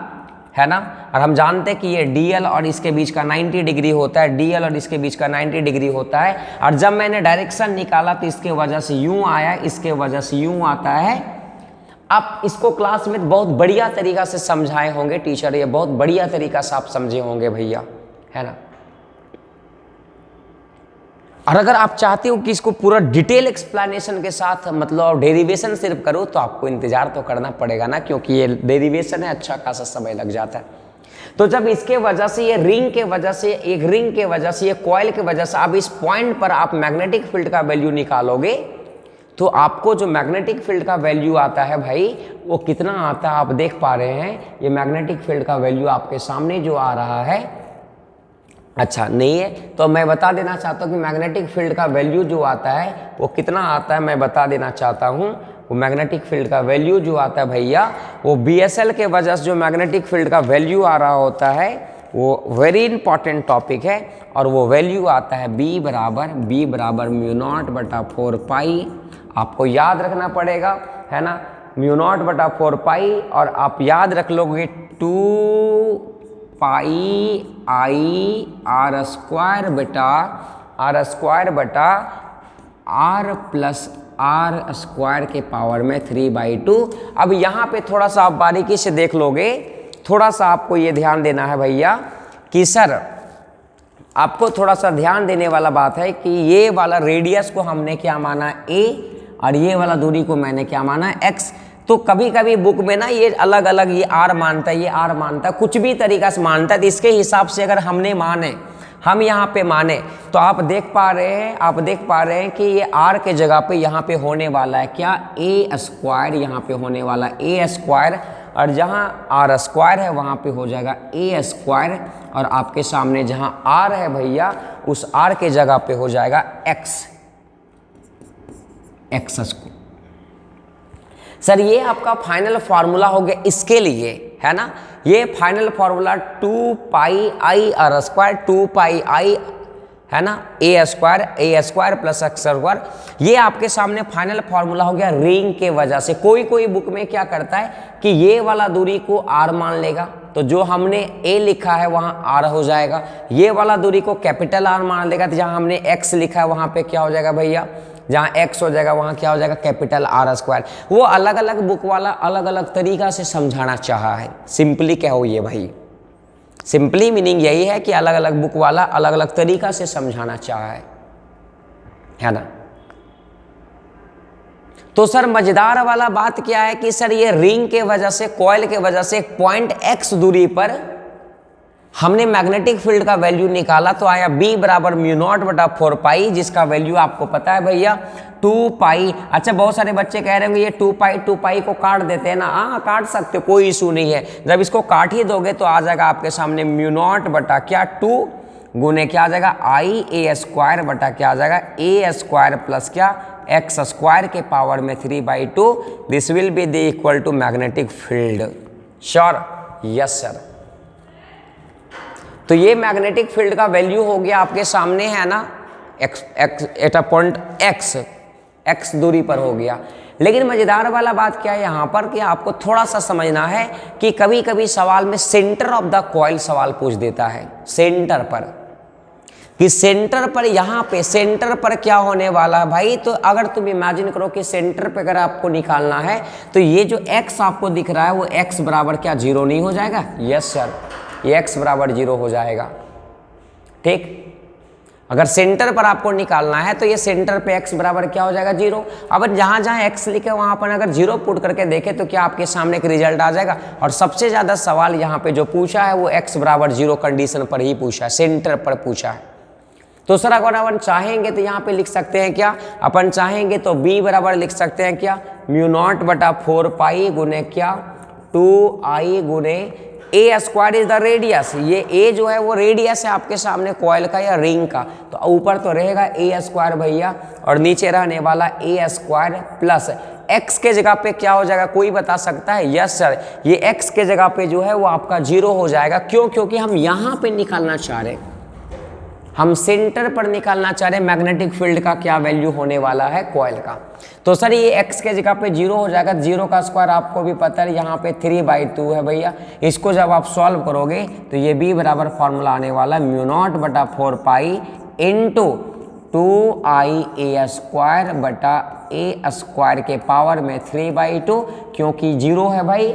है ना। और हम जानते हैं कि ये DL और इसके बीच का 90 डिग्री होता है, DL और इसके बीच का 90 डिग्री होता है। और जब मैंने डायरेक्शन निकाला तो इसके वजह से यूं आया, इसके वजह से यूं आता है। आप इसको क्लास में बहुत बढ़िया तरीका से समझाए होंगे टीचर, ये बहुत बढ़िया तरीका से आप समझे होंगे भैया, है ना। और अगर आप चाहते हो कि इसको पूरा डिटेल एक्सप्लेनेशन के साथ मतलब डेरिवेशन सिर्फ करो तो आपको इंतजार तो करना पड़ेगा ना, क्योंकि ये डेरिवेशन है, अच्छा खासा समय लग जाता है। तो जब इसके वजह से ये रिंग के वजह से, एक रिंग के वजह से, ये कॉइल के वजह से, अब इस पॉइंट पर आप मैग्नेटिक फील्ड का वैल्यू निकालोगे तो आपको जो मैग्नेटिक फील्ड का वैल्यू आता है भाई वो कितना आता है आप देख पा रहे हैं। ये मैग्नेटिक फील्ड का वैल्यू आपके सामने जो आ रहा है, अच्छा नहीं है तो मैं बता देना चाहता हूँ कि मैग्नेटिक फील्ड का वैल्यू जो आता है वो कितना आता है, मैं बता देना चाहता हूँ। वो मैग्नेटिक फील्ड का वैल्यू जो आता है भैया, वो BSL के वजह से जो मैग्नेटिक फील्ड का वैल्यू आ रहा होता है वो वेरी इंपॉर्टेंट टॉपिक है, और वो वैल्यू आता है B बराबर म्यू नॉट बटा 4 पाई। आपको याद रखना पड़ेगा, है ना, म्यू नॉट बटा 4 पाई, और आप याद रख लोगे 2 पाई आई आर स्क्वायर बटा आर प्लस आर स्क्वायर के पावर में 3/2। अब यहाँ पे थोड़ा सा आप बारीकी से देख लोगे, थोड़ा सा आपको ये ध्यान देना है भैया कि सर आपको थोड़ा सा ध्यान देने वाला बात है कि ये वाला रेडियस को हमने क्या माना a, और ये वाला दूरी को मैंने क्या माना x। तो कभी कभी बुक में ना ये अलग अलग, ये r मानता है, ये r मानता है, कुछ भी तरीका से मानता है। तो इसके हिसाब से अगर हम यहाँ पे माने तो आप देख पा रहे हैं कि ये r के जगह पे यहाँ पे होने वाला है क्या, a स्क्वायर, यहाँ पे होने वाला a स्क्वायर, और जहाँ r स्क्वायर है वहाँ पे हो जाएगा a स्क्वायर, और आपके सामने जहाँ r है भैया उस r के जगह पे हो जाएगा x स्क्वायर। सर ये आपका फाइनल फार्मूला हो गया इसके लिए, है ना, ये final formula 2 pi I R square, 2 पाई आई, है ना, ए स्क्वायर प्लस एक्स स्क्वायर, ये आपके सामने फाइनल फार्मूला हो गया रिंग के वजह से। कोई बुक में क्या करता है कि ये वाला दूरी को r मान लेगा, तो जो हमने a लिखा है वहाँ r हो जाएगा। ये वाला दूरी को कैपिटल R मान लेगा, तो जहाँ हमने x लिखा है वहाँ पे क्या हो जाएगा भैया, जहाँ x हो जाएगा वहाँ क्या हो जाएगा, कैपिटल R स्क्वायर। वो अलग अलग बुक वाला अलग अलग तरीका से समझाना चाहा है। सिंपली क्या हो ये भाई, सिंपली मीनिंग यही है कि अलग अलग बुक वाला अलग अलग तरीका से समझाना चाहा है ना। तो सर मजेदार वाला बात क्या है कि सर ये रिंग के वजह से, कॉइल के वजह से एक पॉइंट x दूरी पर हमने मैग्नेटिक फील्ड का वैल्यू निकाला, तो आया B बराबर म्यू नॉट बटा 4 पाई, जिसका वैल्यू आपको पता है भैया 2 पाई। अच्छा बहुत सारे बच्चे कह रहे होंगे ये 2 पाई को काट देते हैं ना, हाँ काट सकते हो, कोई इशू नहीं है। जब इसको काट ही दोगे तो आ जाएगा आपके सामने म्यू नॉट बटा क्या 2 गुने क्या आ जाएगा आई ए स्क्वायर बटा क्या आ जाएगा ए स्क्वायर प्लस क्या एक्स स्क्वायर के पावर में 3/2। This will be the equal to magnetic field. Sure? Yes sir. तो ये मैग्नेटिक फील्ड का वैल्यू हो गया आपके सामने, है ना, एट अ पॉइंट x दूरी पर हो गया। लेकिन मजेदार वाला बात क्या है यहाँ पर कि आपको थोड़ा सा समझना है कि कभी कभी सवाल में सेंटर ऑफ द कॉइल सवाल पूछ देता है, सेंटर पर, कि सेंटर पर, यहाँ पे सेंटर पर क्या होने वाला है भाई। तो अगर तुम इमेजिन करो कि सेंटर पे अगर आपको निकालना है तो ये जो x आपको दिख रहा है वो x बराबर क्या 0 नहीं हो जाएगा? यस सर, ये x बराबर 0 हो जाएगा। ठीक, अगर सेंटर पर आपको निकालना है तो ये सेंटर पे x बराबर क्या हो जाएगा 0। अब जहाँ जहाँ x लिखे वहाँ पर अगर 0 पुट करके देखें तो क्या आपके सामने एक रिजल्ट आ जाएगा। और सबसे ज़्यादा सवाल यहाँ पे जो पूछा है वो x बराबर 0 कंडीशन पर ही पूछा है, सेंटर पर पूछा है। तो सर अगर अपन चाहेंगे तो यहाँ पे लिख सकते हैं क्या, अपन चाहेंगे तो b बराबर लिख सकते हैं क्या म्यू नॉट बटा 4 पाई गुने क्या 2i गुने ए स्क्वायर इज द रेडियस। ये a जो है वो रेडियस है आपके सामने कॉइल का या रिंग का, तो ऊपर तो रहेगा ए स्क्वायर भैया और नीचे रहने वाला ए स्क्वायर प्लस x के जगह पे क्या हो जाएगा, कोई बता सकता है? यस सर, ये x के जगह पे जो है वो आपका 0 हो जाएगा। क्यों? क्योंकि हम यहाँ पे निकालना चाह रहे हैं, हम सेंटर पर निकालना चाह रहे हैं मैग्नेटिक फील्ड का क्या वैल्यू होने वाला है कॉइल का। तो सर ये x के जगह पे 0 हो जाएगा, 0 का स्क्वायर आपको भी पता है यहाँ पे 3/2 है भैया। इसको जब आप सॉल्व करोगे तो ये b बराबर फॉर्मूला आने वाला है म्यू नॉट बटा 4 पाई इंटू 2i ए स्क्वायर बटा ए स्क्वायर के पावर में 3/2, क्योंकि 0 है भाई,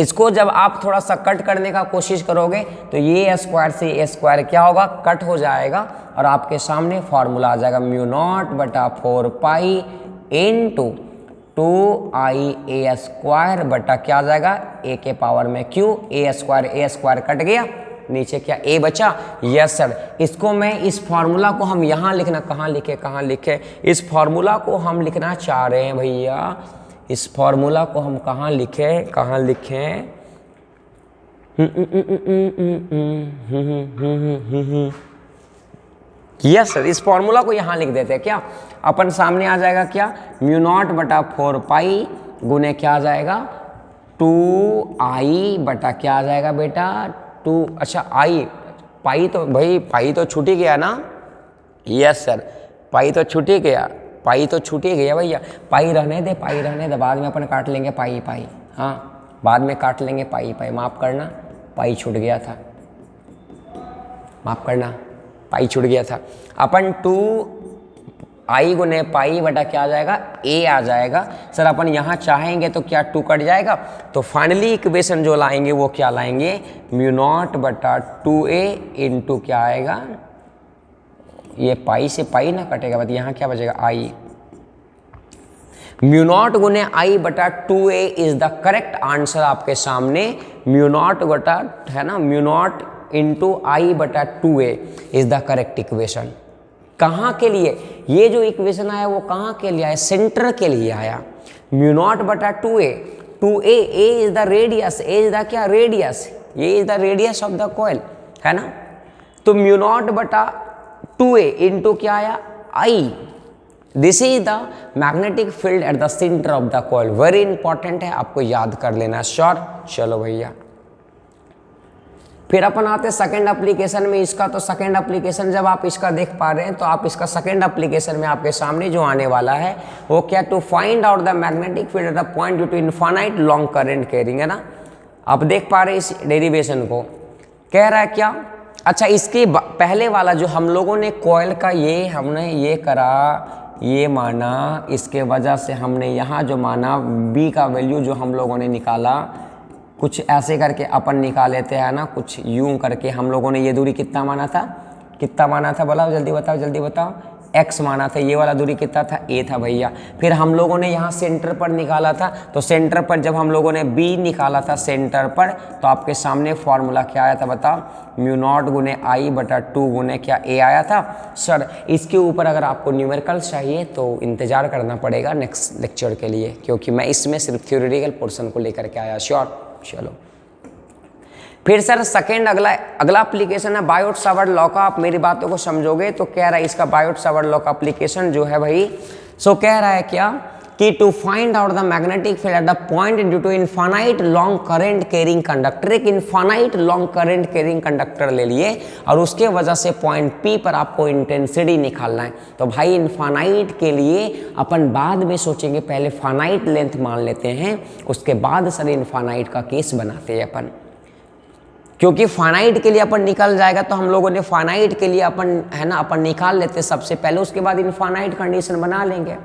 इसको जब आप थोड़ा सा कट करने का कोशिश करोगे तो ये स्क्वायर से ये स्क्वायर क्या होगा, कट हो जाएगा और आपके सामने फॉर्मूला आ जाएगा म्यू नॉट बटा 4 पाई इंटू 2ia स्क्वायर बटा क्या आ जाएगा a के पावर में q, a स्क्वायर कट गया, नीचे क्या a बचा। यस सर, इसको मैं इस फॉर्मूला को हम यहाँ लिखना, कहाँ लिखे, इस फॉर्मूला को हम लिखना चाह रहे हैं भैया, इस फॉर्मूला को हम कहाँ लिखें, यस सर, इस फॉर्मूला को यहाँ लिख देते हैं क्या। अपन सामने आ जाएगा क्या, म्यू नॉट बटा 4 पाई गुने क्या आ जाएगा 2i बटा क्या आ जाएगा बेटा 2, अच्छा आई, पाई तो भाई पाई तो छूट ही गया ना। यस सर, पाई तो छूट ही गया भैया, पाई रहने दे, बाद में अपन काट लेंगे पाई, हाँ बाद में काट लेंगे पाई, माफ़ करना पाई छूट गया था, पाई छूट गया था। अपन 2i गुने पाई बटा क्या आ जाएगा a आ जाएगा। सर अपन यहाँ चाहेंगे तो क्या 2 कट जाएगा, तो फाइनली इक्वेशन जो लाएंगे वो क्या लाएंगे, म्यू नॉट बटा 2a इंटू क्या आएगा, ये पाई से पाई ना कटेगा, बट यहाँ क्या बचेगा i, म्यू नॉट गुने i बटा 2a is the correct answer आपके सामने। म्यू नॉट बटा है ना, म्यू नॉट इंटू i बटा 2a is the correct equation. कहाँ के लिए ये जो इक्वेशन आया वो कहाँ के लिए आया, सेंटर के लिए आया। म्यू नॉट बटा 2a, a is the radius, a is the क्या रेडियस, ये is the radius of the coil है ना, तो म्यू नॉट बटा 2a इंटू क्या आया i, this is the magnetic field at the centre of the coil. Very important है, आपको याद कर लेना श्योर। चलो भैया फिर अपन आते सेकंड एप्लीकेशन में इसका। तो सेकंड एप्लीकेशन जब आप इसका देख पा रहे हैं तो आप इसका सेकंड एप्लीकेशन में आपके सामने जो आने वाला है वो क्या, to find out the magnetic field at the point due to infinite long current carrying, है ना। आप देख पा रहे हैं इस डेरिवेशन को, कह रहा है क्या, अच्छा इसके पहले वाला जो हम लोगों ने कॉइल का ये हमने ये करा, ये माना, इसके वजह से हमने यहाँ जो माना b का वैल्यू जो हम लोगों ने निकाला, कुछ ऐसे करके अपन निकाल लेते हैं ना, कुछ यूं करके हम लोगों ने ये दूरी कितना माना था बोला, जल्दी बताओ, x माना था, ये वाला दूरी कितना था a था भैया। फिर हम लोगों ने यहाँ सेंटर पर निकाला था, तो सेंटर पर जब हम लोगों ने b निकाला था सेंटर पर, तो आपके सामने फॉर्मूला क्या आया था बताओ, म्यू नॉट गुने i बटा 2 गुने क्या a आया था। सर इसके ऊपर अगर आपको न्यूमेरिकल चाहिए तो इंतज़ार करना पड़ेगा नेक्स्ट लेक्चर के लिए, क्योंकि मैं इसमें सिर्फ थ्योरेटिकल पोर्शन को लेकर के आया। श्योर, चलो फिर सर सेकेंड अगला एप्लीकेशन है बायोट सावर्ट लॉ का। आप मेरी बातों को समझोगे तो कह रहा है इसका बायोट सावर्ट लॉ का एप्लीकेशन जो है भाई, सो कह रहा है क्या कि to find out the magnetic field at the point due to infinite long current carrying conductor. एक infinite long current carrying conductor ले लिए और उसके वजह से पॉइंट P पर आपको इंटेंसिटी निकालना है। तो भाई इनफाइनाइट के लिए अपन बाद में सोचेंगे, पहले फाइनाइट लेंथ मान लेते हैं, उसके बाद सर इनफाइनाइट का केस बनाते हैं अपन, क्योंकि फाइनाइट के लिए अपन निकल जाएगा तो हम लोगों ने फाइनाइट के लिए अपन है ना अपन निकाल लेते सबसे पहले, उसके बाद इनफाइनाइट कंडीशन बना लेंगे।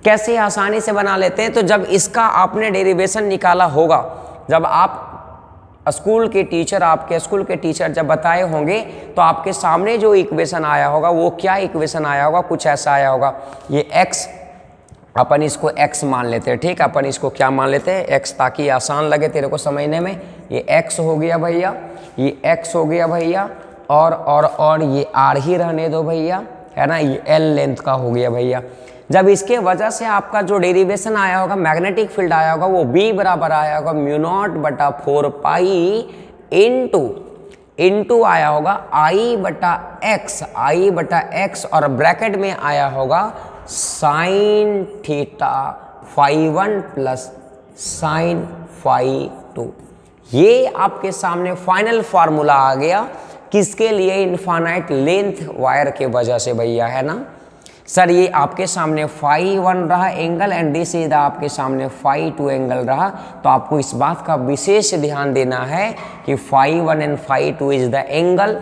कैसे आसानी से बना लेते हैं, तो जब इसका आपने डेरिवेशन निकाला होगा, जब आप स्कूल के टीचर आपके स्कूल के टीचर जब बताए होंगे तो आपके सामने जो इक्वेशन आया होगा वो क्या इक्वेशन आया होगा, कुछ ऐसा आया होगा, ये x, अपन इसको x मान लेते हैं, ठीक है, अपन इसको क्या मान लेते हैं x, ताकि आसान लगे तेरे को समझने में। ये x हो गया भैया, ये x हो गया भैया, और ये r ही रहने दो भैया, है ना, ये l लेंथ का हो गया भैया। जब इसके वजह से आपका जो डेरिवेशन आया होगा, मैग्नेटिक फील्ड आया होगा, वो b बराबर आया होगा म्यू नॉट बटा 4 पाई इंटू आया होगा i बटा x, और ब्रैकेट में आया होगा sine theta phi 1 plus sine phi 2। ये आपके सामने फाइनल फार्मूला आ गया, किसके लिए, इनफाइनाइट लेंथ वायर के वजह से भैया, है ना। सर ये आपके सामने फाई 1 रहा एंगल एंड दिस इज आपके सामने फाई 2 एंगल रहा। तो आपको इस बात का विशेष ध्यान देना है कि phi 1 and phi 2 is the angle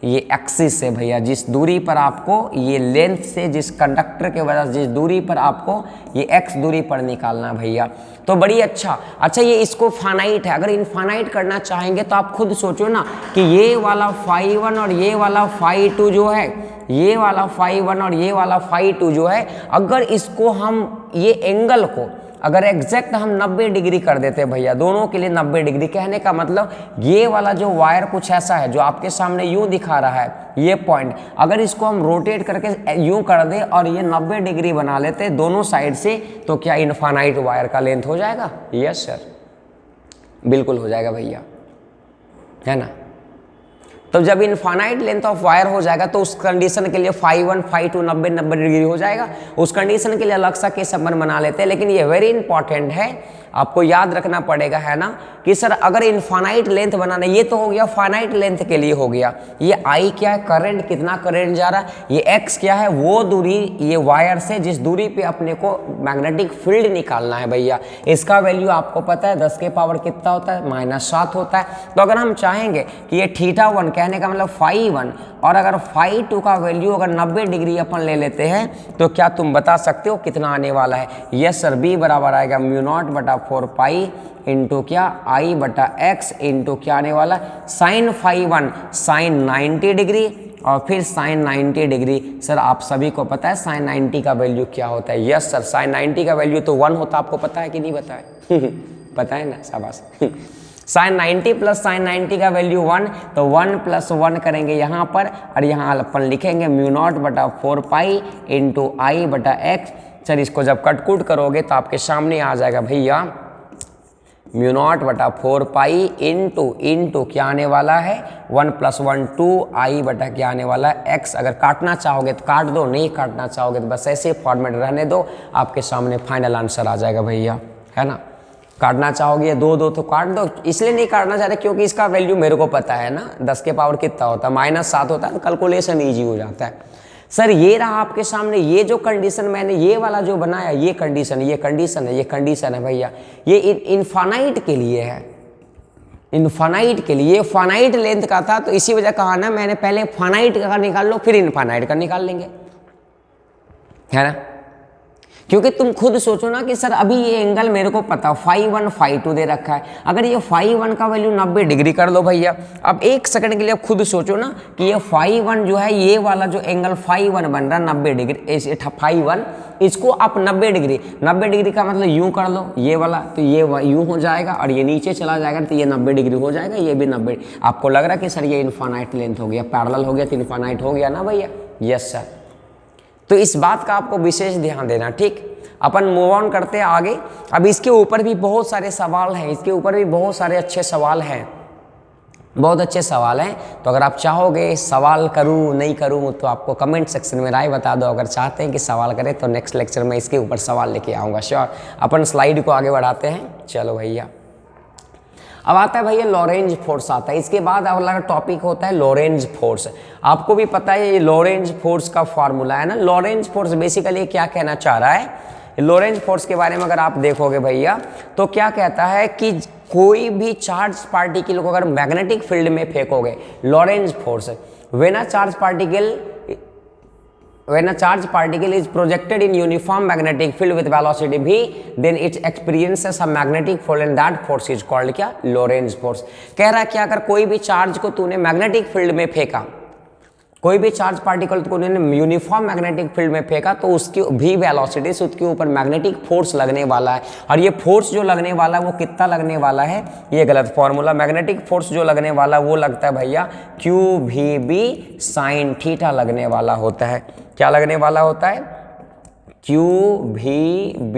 ये एक्सिस है भैया, जिस दूरी पर आपको ये लेंथ से जिस कंडक्टर के वजह से जिस दूरी पर आपको ये x दूरी पर निकालना है भैया। तो बड़ी अच्छा ये इसको फाइनाइट है, अगर इनफाइनाइट करना चाहेंगे तो आप खुद सोचो ना कि ये वाला φ1 और ये वाला φ2 जो है, ये वाला φ1 और ये वाला φ2 जो है, अगर इसको हम ये एंगल को अगर एग्जैक्ट हम 90 डिग्री कर देते भैया, दोनों के लिए 90 डिग्री, कहने का मतलब ये वाला जो वायर कुछ ऐसा है जो आपके सामने यूं दिखा रहा है ये पॉइंट, अगर इसको हम रोटेट करके यूं कर दे और ये 90 डिग्री बना लेते दोनों साइड से, तो क्या इनफाइनाइट वायर का लेंथ हो जाएगा? यस सर, बिल्कुल हो जाएगा भैया, है ना। तो जब इनफाइनाइट लेंथ ऑफ वायर हो जाएगा तो उस कंडीशन के लिए φ1 φ2 90 डिग्री हो जाएगा। उस कंडीशन के लिए अलग सा केस अपन बना लेते हैं, लेकिन ये वेरी इंपॉर्टेंट है, आपको याद रखना पड़ेगा, है ना, कि सर अगर इनफाइनाइट लेंथ बनाना, ये तो हो गया फाइनाइट लेंथ के लिए हो गया। ये I क्या है? करंट, कितना करंट जा रहा है। ये X क्या है? वो दूरी ये वायर से जिस दूरी पे अपने को मैग्नेटिक फील्ड निकालना है भैया। इसका वैल्यू आपको पता है 10 के पावर कितना होता है? -7 होता है। तो अगर हम चाहेंगे कि ये θ1 कहने का मतलब φ1 और अगर φ2 का वैल्यू अगर 90 डिग्री अपन ले लेते हैं तो क्या तुम बता सकते हो कितना आने वाला है? यस सर, B बराबर आएगा μ0/4 पाई इंटू क्या I/x इंटू क्या आने वाला है? साइन φ1 साइन 90 डिग्री और फिर साइन 90 डिग्री। सर आप सभी को पता है साइन 90 का वैल्यू क्या होता है? यस सर, साइन 90 का वैल्यू तो 1 होता है, आपको पता है कि नहीं पता है? पता है ना, शाबाश। साइन 90 प्लस साइन 90 का वैल्यू 1, तो 1 + 1 करेंगे यहाँ पर और यहाँ अपन लिखेंगे μ0/4 पाई इंटू I/x। सर इसको जब कटकुट करोगे तो आपके सामने आ जाएगा भैया μ0/4 पाई इंटू क्या आने वाला है? 1 + 1 2 I/ क्या आने वाला है? x। अगर काटना चाहोगे तो काट दो, नहीं काटना चाहोगे तो बस ऐसे फॉर्मेट रहने दो, आपके सामने फाइनल आंसर आ जाएगा भैया, है ना। काटना चाहोगे 2 तो काट दो, इसलिए नहीं काटना चाह रहे क्योंकि इसका वैल्यू मेरे को पता है ना, 10 के पावर कितना होता है? -7 होता है, तो कैलकुलेशन ईजी हो जाता है। सर ये रहा आपके सामने, ये जो कंडीशन मैंने ये वाला जो बनाया, ये कंडीशन है भैया, ये इनफाइनाइट के लिए है, इनफाइनाइट के लिए, फाइनाइट लेंथ का था, तो इसी वजह कहा ना मैंने पहले फाइनाइट का निकाल लो फिर इनफाइनाइट का निकाल लेंगे, है ना। क्योंकि तुम खुद सोचो ना कि सर अभी ये एंगल मेरे को पता φ1 φ2 दे रखा है, अगर ये φ1 का वैल्यू 90 डिग्री कर दो भैया। अब एक सेकंड के लिए खुद सोचो ना कि ये φ1 जो है, ये वाला जो एंगल φ1 बन रहा है 90 डिग्री, φ1 इसको आप 90 डिग्री का मतलब यूं कर लो ये वाला, तो ये यूं हो जाएगा और ये नीचे चला जाएगा तो ये 90 डिग्री हो जाएगा, ये भी 90। आपको लग रहा है कि सर ये इनफाइनाइट लेंथ हो गया, पैरेलल हो गया तो इनफाइनाइट हो गया ना भैया? Yes sir. तो इस बात का आपको विशेष ध्यान देना, ठीक। अपन मूव ऑन करते हैं आगे। अब इसके ऊपर भी बहुत सारे सवाल हैं, इसके ऊपर भी बहुत सारे अच्छे सवाल हैं, बहुत अच्छे सवाल हैं। तो अगर आप चाहोगे सवाल करूं नहीं करूं तो आपको कमेंट सेक्शन में राय बता दो। अगर चाहते हैं कि सवाल करें तो नेक्स्ट लेक्चर में इसके ऊपर सवाल लेके आऊँगा, श्योर। अपन स्लाइड को आगे बढ़ाते हैं, चलो भैया। अब आता है भैया लॉरेंज फोर्स आता है, इसके बाद अगला टॉपिक होता है लॉरेंज फोर्स। आपको भी पता है ये लॉरेंज फोर्स का फॉर्मूला है ना। लॉरेंज फोर्स बेसिकली क्या कहना चाह रहा है? लॉरेंज फोर्स के बारे में अगर आप देखोगे भैया तो क्या कहता है कि कोई भी चार्ज पार्टिकल को अगर मैग्नेटिक फील्ड में फेंकोगे, Lorentz force, when a charge particle is projected in uniform magnetic field with velocity v, then it experiences a magnetic field and that force is called क्या? Lorentz force। कह रहा है कि अगर कोई भी चार्ज को तूने मैग्नेटिक फील्ड में फेंका, कोई भी चार्ज पार्टिकल को यूनिफॉर्म मैग्नेटिक फील्ड में फेंका तो उसकी भी वेलोसिटी से उसके ऊपर मैग्नेटिक फोर्स लगने वाला है। और ये फोर्स जो लगने वाला है वो कितना लगने वाला है? ये गलत फॉर्मूला। मैग्नेटिक फोर्स जो लगने वाला वो लगता है भैया QVB sin थीटा लगने वाला होता है। क्या लगने वाला होता है? QVB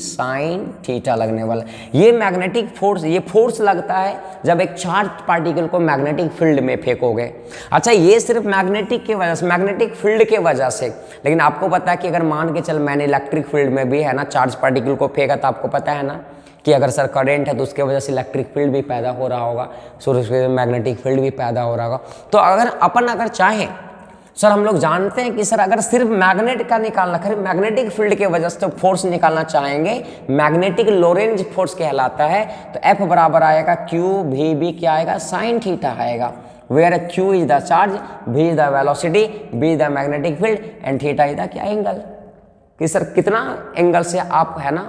sin थीटा लगने वाला। ये मैग्नेटिक फोर्स, ये फोर्स लगता है जब एक चार्ज पार्टिकल को मैग्नेटिक फील्ड में फेंकोगे। अच्छा, ये सिर्फ मैग्नेटिक के वजह से, मैग्नेटिक फील्ड के वजह से, लेकिन आपको पता है कि अगर मान के चल मैंने इलेक्ट्रिक फील्ड में भी है ना चार्ज पार्टिकल को फेंका, तो आपको पता है ना कि अगर सर करंट है तो उसके वजह से इलेक्ट्रिक फील्ड भी पैदा हो रहा होगा, सो उसके मैग्नेटिक फील्ड भी पैदा हो रहा होगा। तो अगर चाहें सर, हम लोग जानते हैं कि सर अगर सिर्फ मैग्नेट का निकालना, खैर मैग्नेटिक फील्ड के वजह से तो फोर्स निकालना चाहेंगे, मैग्नेटिक लोरेंज फोर्स कहलाता है। तो F बराबर आएगा QVB क्या आएगा? sin थीटा आएगा। Where Q is the charge, V is the velocity, B is the magnetic field and theta is the क्या एंगल। कि सर कितना एंगल से आप है ना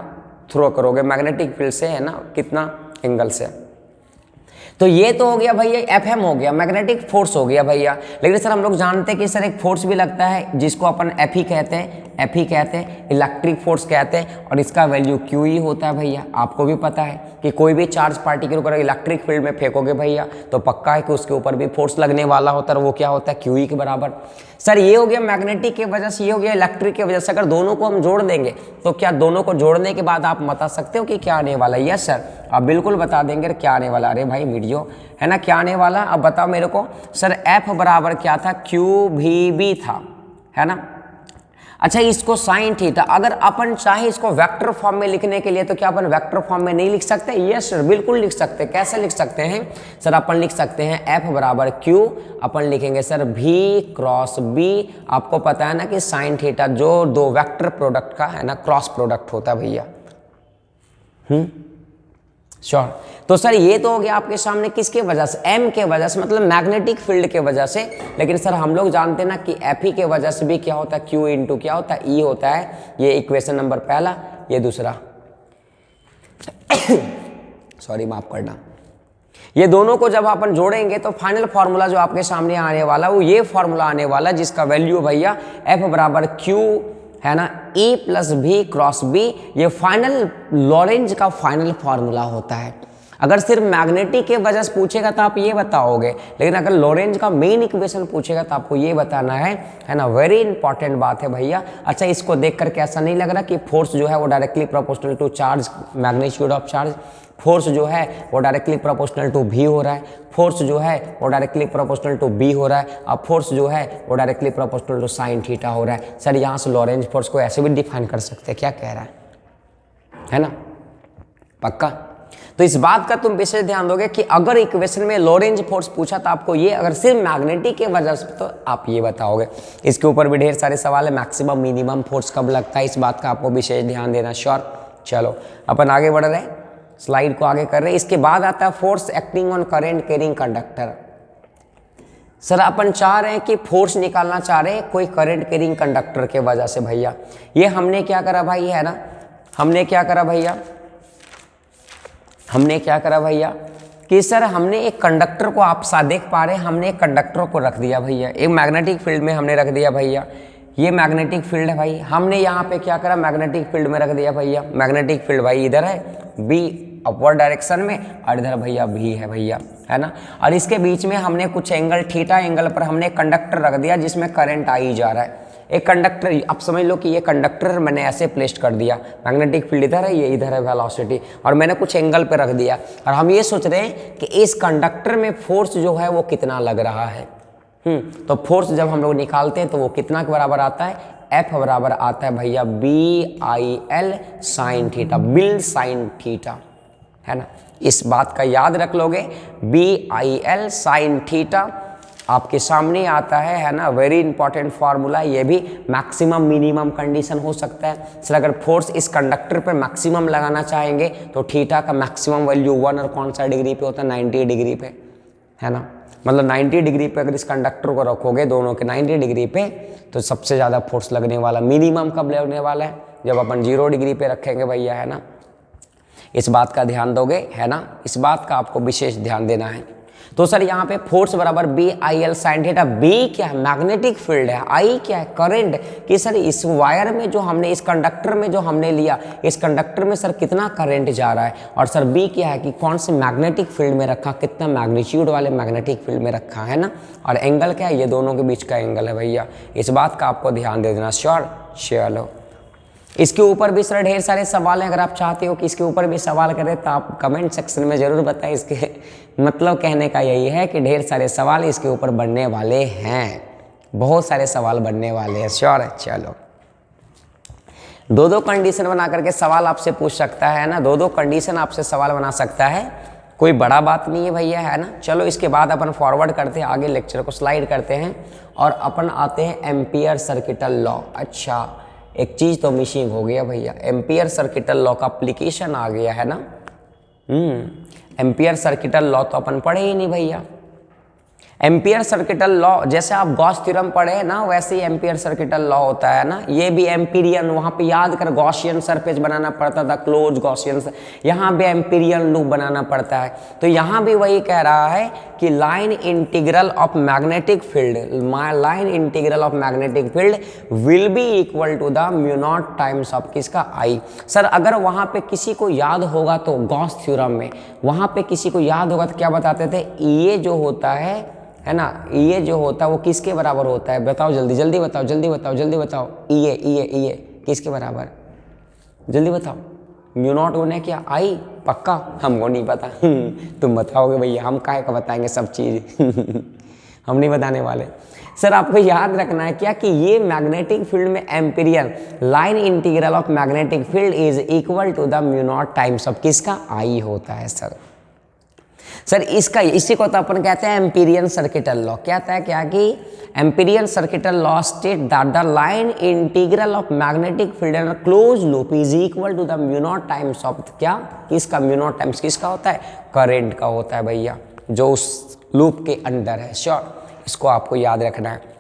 थ्रो करोगे मैग्नेटिक फील्ड से, है ना कितना एंगल से। तो ये तो हो गया भैया एफएम हो गया, मैग्नेटिक फोर्स हो गया भैया। लेकिन सर हम लोग जानते हैं कि सर एक फोर्स भी लगता है जिसको अपन एफई कहते हैं, एफई कहते हैं, इलेक्ट्रिक फोर्स कहते हैं, और इसका वैल्यू क्यू ही होता है भैया। आपको भी पता है कि कोई भी चार्ज पार्टिकल को इलेक्ट्रिक फील्ड में फेंकोगे भैया तो पक्का है कि उसके ऊपर भी फोर्स लगने वाला होता है, वो क्या होता है क्यू ई के बराबर। सर ये हो गया मैग्नेटिक के वजह से, ये हो गया इलेक्ट्रिक के वजह से। अगर दोनों को हम जोड़ देंगे तो क्या दोनों को जोड़ने के बाद आप बता सकते हो कि क्या आने वाला है? यस सर, आप बिल्कुल बता देंगे क्या आने वाला। अरे भाई वीडियो है ना, क्या आने वाला अब बताओ मेरे को। सर एफ बराबर क्या था, क्यू भी बी था, है ना। अच्छा इसको साइन थीटा, अगर अपन चाहे इसको वेक्टर फॉर्म में लिखने के लिए तो क्या अपन वेक्टर फॉर्म में नहीं लिख सकते? यस सर बिल्कुल लिख सकते हैं। कैसे लिख सकते हैं सर? अपन लिख सकते हैं एफ बराबर क्यू, अपन लिखेंगे सर भी क्रॉस बी। आपको पता है ना कि साइन थीटा जो दो वेक्टर प्रोडक्ट का है ना क्रॉस प्रोडक्ट होता है भैया। श्योर। तो सर ये तो हो गया आपके सामने किसके वजह से, एम के वजह से, मतलब मैग्नेटिक फील्ड के वजह से। लेकिन सर हम लोग जानते हैं ना कि एफ ई के वजह से भी क्या होता है, क्यू इंटू क्या होता है, ई होता है। ये इक्वेशन नंबर पहला, ये दूसरा सॉरी माफ करना। ये दोनों को जब अपन जोड़ेंगे तो फाइनल फार्मूला जो आपके सामने आने वाला वो ये फार्मूला आने वाला जिसका वैल्यू भैया एफ बराबर क्यू है ना E प्लस भी क्रॉस बी। ये फाइनल लॉरेंज का फाइनल फार्मूला होता है। अगर सिर्फ मैग्नेटिक के वजह से पूछेगा तो आप ये बताओगे, लेकिन अगर लॉरेंज का मेन इक्वेशन पूछेगा तो आपको ये बताना है ना। वेरी इंपॉर्टेंट बात है भैया। अच्छा इसको देखकर कैसा नहीं लग रहा कि फोर्स जो है वो directly proportional to charge, magnitude of charge. Force जो है वो डायरेक्टली प्रोपोर्शनल टू भी हो रहा है, फोर्स जो है वो डायरेक्टली प्रोपोर्शनल टू बी हो रहा है, अब फोर्स जो है वो directly proportional to sine theta हो रहा है। सर यहाँ से लॉरेंज फोर्स को ऐसे भी डिफाइन कर सकते हैं, क्या कह रहा है ना, पक्का। तो इस बात का तुम विशेष ध्यान दोगे कि अगर इक्वेशन में लॉरेंज फोर्स पूछा तो आपको ये, अगर सिर्फ मैग्नेटिक के वजह से तो आप ये बताओगे। इसके ऊपर भी ढेर सारे सवाल है, मैक्सिमम मिनिमम फोर्स कब लगता है, इस बात का आपको विशेष ध्यान देना। श्योर। चलो अपन आगे बढ़ रहे हैं, स्लाइड को आगे कर रहे हैं। इसके बाद आता है force acting on current carrying conductor. Sir अपन चाह रहे हैं कि फोर्स निकालना चाह रहे हैं कोई करंट कैरिंग कंडक्टर के वजह से भैया। ये हमने क्या करा भाई, है ना, हमने क्या करा भैया, हमने क्या करा भैया कि सर हमने एक कंडक्टर को, आप सा देख पा रहे हैं, हमने एक कंडक्टर को रख दिया भैया, एक मैग्नेटिक फील्ड में हमने रख दिया भैया। ये मैग्नेटिक फील्ड है भाई, हमने यहाँ पे क्या करा, मैग्नेटिक फील्ड में रख दिया भैया। मैग्नेटिक फील्ड भाई इधर है बी अपवर्ड डायरेक्शन में, और इधर भैया भी है भैया, है ना। और इसके बीच में हमने कुछ एंगल थीटा एंगल पर हमने कंडक्टर रख दिया जिसमें करंट आ ही जा रहा है। एक कंडक्टर, आप समझ लो कि ये कंडक्टर मैंने ऐसे प्लेस कर दिया, मैग्नेटिक फील्ड इधर है, ये इधर है वेलोसिटी, और मैंने कुछ एंगल पे रख दिया। और हम ये सोच रहे हैं कि इस कंडक्टर में फोर्स जो है वो कितना लग रहा है। तो फोर्स जब हम लोग निकालते हैं तो वो कितना के बराबर आता है, एफ बराबर आता है भैया B I L sine theta, bill sine theta, है ना। इस बात का याद रख लोगे, B I L sine theta आपके सामने आता है ना। वेरी इंपॉर्टेंट फार्मूला, ये भी मैक्सिमम मिनिमम कंडीशन हो सकता है। सर अगर फोर्स इस कंडक्टर पे मैक्सिमम लगाना चाहेंगे तो थीटा का मैक्सिमम वैल्यू 1 और कौन सा डिग्री पे होता है, 90 डिग्री पे, है ना। मतलब 90 डिग्री पे अगर इस कंडक्टर को रखोगे दोनों के 90 डिग्री पे तो सबसे ज़्यादा फोर्स लगने वाला, मिनिमम कब लगने वाला है, जब अपन 0 डिग्री पे रखेंगे भैया, है ना। इस बात का ध्यान दोगे, है ना, इस बात का आपको विशेष ध्यान देना है। तो सर यहाँ पे फोर्स बराबर B I L sine theta, B क्या है, मैग्नेटिक फील्ड है, आई क्या है, करंट। कि सर इस वायर में जो हमने, इस कंडक्टर में जो हमने लिया, इस कंडक्टर में सर कितना करंट जा रहा है। और सर बी क्या है कि कौन से मैग्नेटिक फील्ड में रखा, कितना मैग्नीट्यूड वाले मैग्नेटिक फील्ड में रखा, है ना। और एंगल क्या है, ये दोनों के बीच का एंगल है भैया। इस बात का आपको ध्यान दे देना। श्योर। चलो इसके ऊपर भी सर ढेर सारे सवाल हैं, अगर आप चाहते हो कि इसके ऊपर भी सवाल करें तो आप कमेंट सेक्शन में ज़रूर बताएं। इसके मतलब कहने का यही है कि ढेर सारे सवाल इसके ऊपर बनने वाले हैं, बहुत सारे सवाल बनने वाले हैं। श्योर है। चलो दो कंडीशन बना करके सवाल आपसे पूछ सकता है ना, दो कंडीशन आपसे सवाल बना सकता है, कोई बड़ा बात नहीं है भैया, है ना। चलो इसके बाद अपन फॉरवर्ड करते हैं, आगे लेक्चर को स्लाइड करते हैं और अपन आते हैं एम्पियर सर्किटल लॉ। अच्छा एक चीज़ तो मिसिंग हो गया भैया, एम्पियर सर्किटल लॉ का एप्लीकेशन आ गया, है ना। एम्पियर सर्किटल लॉ तो अपन पढ़े ही नहीं भैया। एम्पियर सर्किटल लॉ, जैसे आप गॉस थ्योरम पढ़े ना वैसे ही एम्पियर सर्किटल लॉ होता है ना, ये भी एम्पीरियन, वहाँ पे याद कर गॉसियन सरफेस बनाना पड़ता था, क्लोज गॉसियन, यहाँ भी एम्पीरियन लूप बनाना पड़ता है। तो यहाँ भी वही कह रहा है कि line integral of magnetic field, line integral of magnetic field will be equal to the mu naught times of किसका आई। सर अगर वहाँ पे किसी को याद होगा तो गॉस थ्योरम में वहाँ पे किसी को याद होगा तो क्या बताते थे, ये जो होता है ना, ये जो होता है वो किसके बराबर होता है, बताओ जल्दी जल्दी बताओ, जल्दी बताओ, जल्दी बताओ, ये किसके बराबर, जल्दी बताओ। म्यू नॉट होने क्या आई, पक्का हमको नहीं पता तुम बताओगे भैया, हम काहे का बताएंगे सब चीज़ हम नहीं बताने वाले। सर आपको याद रखना है क्या कि ये मैग्नेटिक फील्ड में Amperian line integral of magnetic field is equal to the mu naught times of किसका, आई होता है सर इसका, इसी को तो अपन कहते हैं एम्पीरियन सर्किटल लॉ। कहता है क्या कि Amperian circuital law state that the line integral of magnetic field in a close loop is equal to the mu naught times of क्या, किसका, म्यू नॉट टाइम्स किसका होता है, करंट का होता है भैया, जो उस लूप के अंदर है। श्योर, इसको आपको याद रखना है।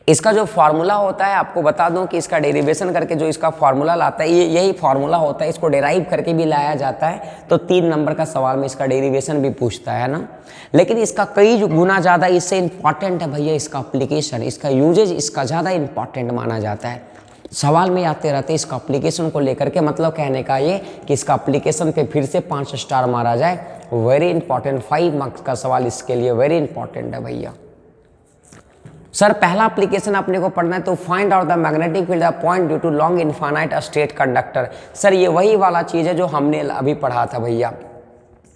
इसका जो फार्मूला होता है आपको बता दूं कि इसका डेरिवेशन करके जो इसका फार्मूला लाता है, ये यही फार्मूला होता है, इसको डेराइव करके भी लाया जाता है। तो 3 नंबर का सवाल में इसका डेरिवेशन भी पूछता है ना, लेकिन इसका कई गुना ज़्यादा इससे इंपॉर्टेंट है भैया इसका एप्लीकेशन, इसका यूजेज इसका ज़्यादा इंपॉर्टेंट माना जाता है। सवाल में आते रहते इसका एप्लीकेशन को लेकर के, मतलब कहने का ये कि इसका एप्लीकेशन पे फिर से 5 स्टार मारा जाए। वेरी इंपॉर्टेंट, 5 मार्क्स का सवाल इसके लिए वेरी इंपॉर्टेंट है भैया। सर पहला एप्लीकेशन अपने को पढ़ना है तो find out the magnetic field point due to long infinite state conductor. Sir ये वही वाला चीज़ है जो हमने अभी पढ़ा था भैया,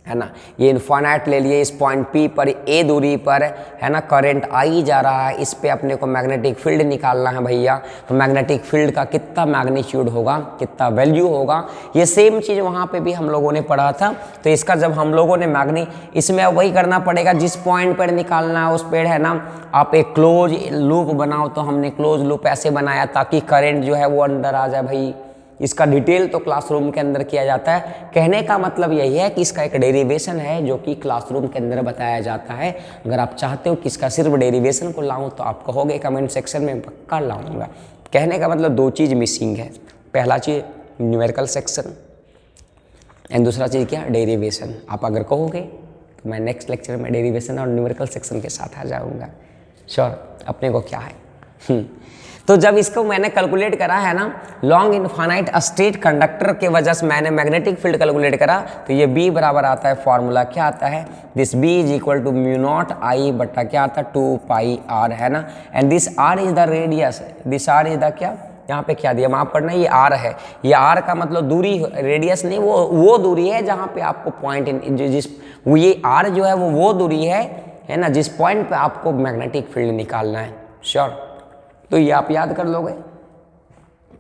है ना। ये इनफाइनाइट ले लिए, इस पॉइंट पी पर ए दूरी पर है ना करंट आई जा रहा है, इस पे अपने को मैग्नेटिक फील्ड निकालना है भैया। तो मैग्नेटिक फील्ड का कितना मैग्नीट्यूड होगा, कितना वैल्यू होगा, ये सेम चीज़ वहाँ पे भी हम लोगों ने पढ़ा था। तो इसका जब हम लोगों ने इसमें वही करना पड़ेगा, जिस पॉइंट पर निकालना है उस पर है ना आप एक क्लोज लूप बनाओ। तो हमने क्लोज लूप ऐसे बनाया ताकि करंट जो है वो अंदर आ जाए भाई। इसका डिटेल तो क्लासरूम के अंदर किया जाता है। कहने का मतलब यही है कि इसका एक डेरिवेशन है जो कि क्लासरूम के अंदर बताया जाता है। अगर आप चाहते हो कि इसका सिर्फ डेरिवेशन को लाऊं तो आप कहोगे कमेंट सेक्शन में, पक्का लाऊंगा। कहने का मतलब 2 चीज़ मिसिंग है, पहला चीज़ न्यूमेरिकल सेक्शन एंड दूसरा चीज़ क्या, डेरिवेशन। आप अगर कहोगे तो मैं नेक्स्ट लेक्चर में डेरिवेशन और न्यूमेरिकल सेक्शन के साथ आ जाऊँगा। श्योर, अपने को क्या है। तो जब इसको मैंने कैलकुलेट करा है ना लॉन्ग इनफाइनाइट स्टेट कंडक्टर के वजह से मैंने मैग्नेटिक फील्ड कैलकुलेट करा, तो ये B बराबर आता है, फॉर्मूला क्या आता है, this B is equal to mu not I बटा क्या आता है 2 पाई R, है ना। And this R is the radius, this R is the क्या, यहाँ पे क्या दिया माफ करना, ये R है। ये R का मतलब दूरी, रेडियस नहीं, वो दूरी है जहाँ पे आपको पॉइंट ये R जो है वो दूरी है ना, जिस पॉइंट पे आपको मैग्नेटिक फील्ड निकालना है। श्योर, तो ये आप याद कर लोगे।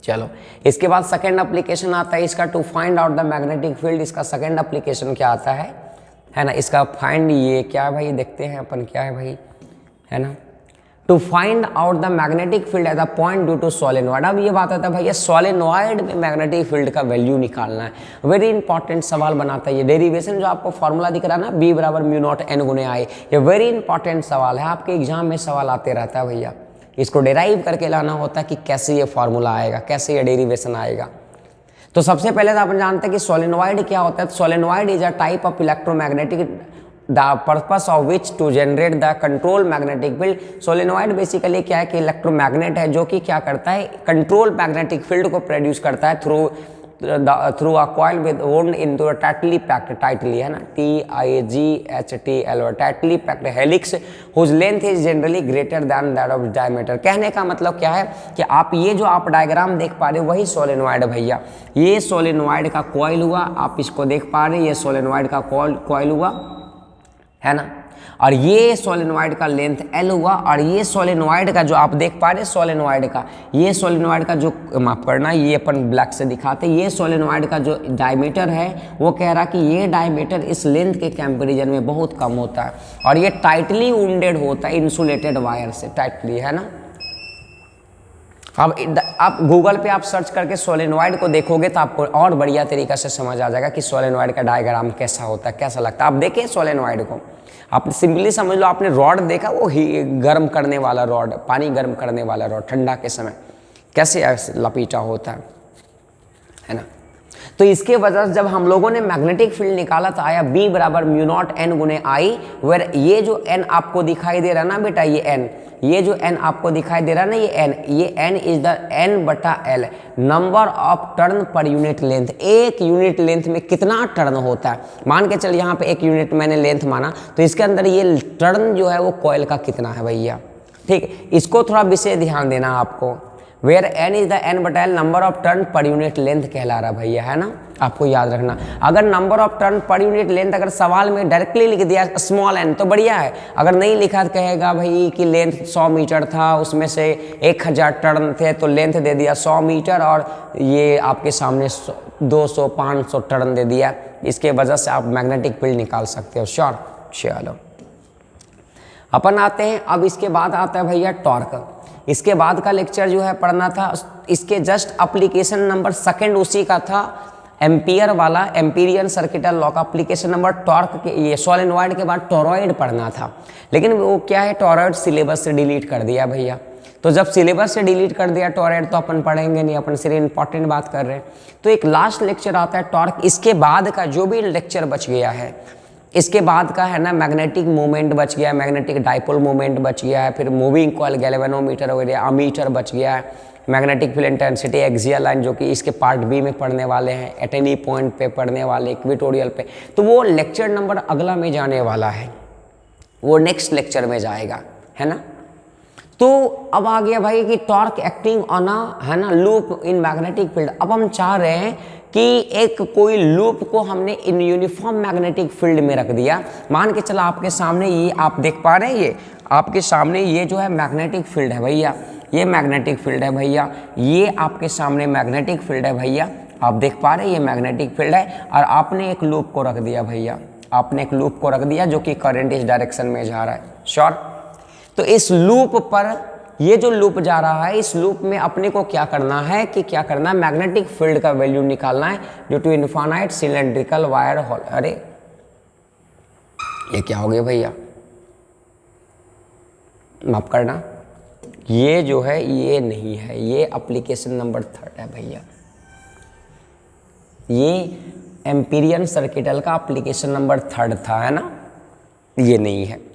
चलो इसके बाद सेकेंड एप्लीकेशन आता है इसका, to find out the magnetic field. इसका सेकेंड एप्लीकेशन क्या आता है ना, इसका फाइंड ये क्या है भाई, देखते हैं अपन क्या है भाई, है ना। To find out the magnetic field at the point due to solenoid. अब ये बात आता है भैया सोलेनॉइड में मैग्नेटिक फील्ड का वैल्यू निकालना है। वेरी इंपॉर्टेंट सवाल बनाता है ये डेरिवेशन, जो आपको फॉर्मूला दिख रहा है ना B बराबर म्यू नॉट N गुने I, ये वेरी इंपॉर्टेंट सवाल है, आपके एग्जाम में सवाल आते रहता है भैया। इसको डेराइव करके लाना होता है कि कैसे ये फार्मूला आएगा, कैसे ये डेरिवेशन आएगा। तो सबसे पहले तो अपन जानते हैं कि सोलेनॉइड क्या होता है। Solenoid is a type of electromagnetic the purpose of which to generate the control magnetic field. Solenoid basically क्या है कि इलेक्ट्रोमैग्नेट है जो कि क्या करता है, कंट्रोल मैग्नेटिक फील्ड को प्रोड्यूस करता है through a coil with wound into a tightly packed, tightly है ना TIGHTL, tightly packed helix whose length is generally greater than that of diameter. कहने का मतलब क्या है कि आप ये जो आप डायग्राम देख पा रहे हो वही सोलेनॉइड है भैया। ये सोलेनॉइड का कॉइल हुआ, आप इसको देख पा रहे हैं, ये सोलेनॉइड का कॉइल हुआ, है ना। और ये सोलेनॉइड का लेंथ L हुआ, और ये सोलेनॉइड का जो आप देख पा रहे हैं सोलेनॉइड का, ये सोलेनॉइड का जो माफ करना, ये अपन ब्लैक से दिखाते, ये सोलेनॉइड का जो डायमीटर है वो कह रहा कि ये डायमीटर इस लेंथ के कंपैरिजन में बहुत कम होता है, और ये टाइटली वुंडेड होता है इंसुलेटेड वायर से, टाइटली, है ना। आप गूगल पे आप सर्च करके सोलेनॉइड को देखोगे तो आपको और बढ़िया तरीक़ा से समझ आ जाएगा कि सोलेनॉइड का डायग्राम कैसा होता है, कैसा लगता है। आप देखें सोलेनॉइड को, आप सिंपली समझ लो आपने रॉड देखा, वो गर्म करने वाला रॉड, पानी गर्म करने वाला रॉड ठंडा के समय कैसे लपेटा होता है ना। तो इसके वजह से जब हम लोगों ने मैग्नेटिक फील्ड निकाला तो आया B बराबर म्यू नॉट N गुने I, वेर ये जो N आपको दिखाई दे रहा ना बेटा, ये N, ये जो N आपको दिखाई दे रहा ना, ये N इज द N बटा L, number of turn per unit length. एक यूनिट लेंथ में कितना टर्न होता है, मान के चल यहाँ पे एक यूनिट मैंने लेंथ माना, तो इसके अंदर ये टर्न जो है वो कॉइल का कितना है भैया, ठीक। इसको थोड़ा विशेष ध्यान देना आपको, where N is the N बटा L, number of turn per unit length कहला रहा भैया, है ना, आपको याद रखना। अगर number of turn per unit length अगर सवाल में डायरेक्टली लिख दिया स्मॉल n तो बढ़िया है, अगर नहीं लिखा तो कहेगा भाई कि लेंथ 100 मीटर था, उसमें से 1000 टर्न थे, तो लेंथ दे दिया 100 मीटर और ये आपके सामने 200 500 टर्न दे दिया। इसके वजह से आप मैग्नेटिक फील्ड निकाल सकते हो। श्योर, चलो अपन आते हैं। अब इसके बाद आता है भैया टॉर्क। इसके बाद का लेक्चर जो है पढ़ना था, इसके जस्ट एप्लीकेशन नंबर सेकंड उसी का था, एम्पियर वाला, एम्पीरियन सर्किटल लॉ का एप्लीकेशन नंबर टॉर्क के, ये सोलेनॉइड के बाद टॉरॉइड पढ़ना था, लेकिन वो क्या है, टॉरॉइड सिलेबस से डिलीट कर दिया भैया। तो जब सिलेबस से डिलीट कर दिया टॉरॉइड तो अपन पढ़ेंगे नहीं, अपन सिर्फ इंपॉर्टेंट बात कर रहे हैं। तो एक लास्ट लेक्चर आता है टॉर्क। इसके बाद का जो भी लेक्चर बच गया है, इसके बाद का है ना, मैग्नेटिक मोमेंट बच गया है, मैग्नेटिक डाइपोल मोमेंट बच गया है, फिर मूविंग कॉइल, गैल्वेनोमीटर वगैरह, अमीटर बच गया है, magnetic field intensity, axial line जो कि इसके पार्ट बी में पढ़ने वाले हैं, एट एनी पॉइंट पे पढ़ने वाले, इक्वेटोरियल पे, तो वो लेक्चर नंबर अगला में जाने वाला है, वो नेक्स्ट लेक्चर में जाएगा, है ना। तो अब आ गया भाई कि टॉर्क एक्टिंग ऑन अ, है ना, लूप इन मैग्नेटिक फील्ड। अब हम चाह रहे हैं कि एक कोई लूप को हमने इन यूनिफॉर्म मैग्नेटिक फील्ड में रख दिया। मान के चला आपके सामने ये आप देख पा रहे हैं, ये आपके सामने ये जो है मैग्नेटिक फील्ड है भैया, ये मैग्नेटिक फील्ड है भैया, ये आपके सामने मैग्नेटिक फील्ड है भैया, आप देख पा रहे हैं ये मैग्नेटिक फील्ड है, और आपने एक लूप को रख दिया भैया, आपने एक लूप को रख दिया जो कि करंट इस डायरेक्शन में जा रहा है। श्योर। तो इस लूप पर, ये जो लूप जा रहा है, इस लूप में अपने को क्या करना है कि क्या करना है, मैग्नेटिक फील्ड का वैल्यू निकालना है due to infinite cylindrical wire hole. अरे ये क्या हो गया भैया, माफ करना, ये जो है ये नहीं है, ये एप्लीकेशन नंबर 3 है भैया, ये एम्पीरियन सर्किटल का एप्लीकेशन नंबर 3 था, है ना, ये नहीं है।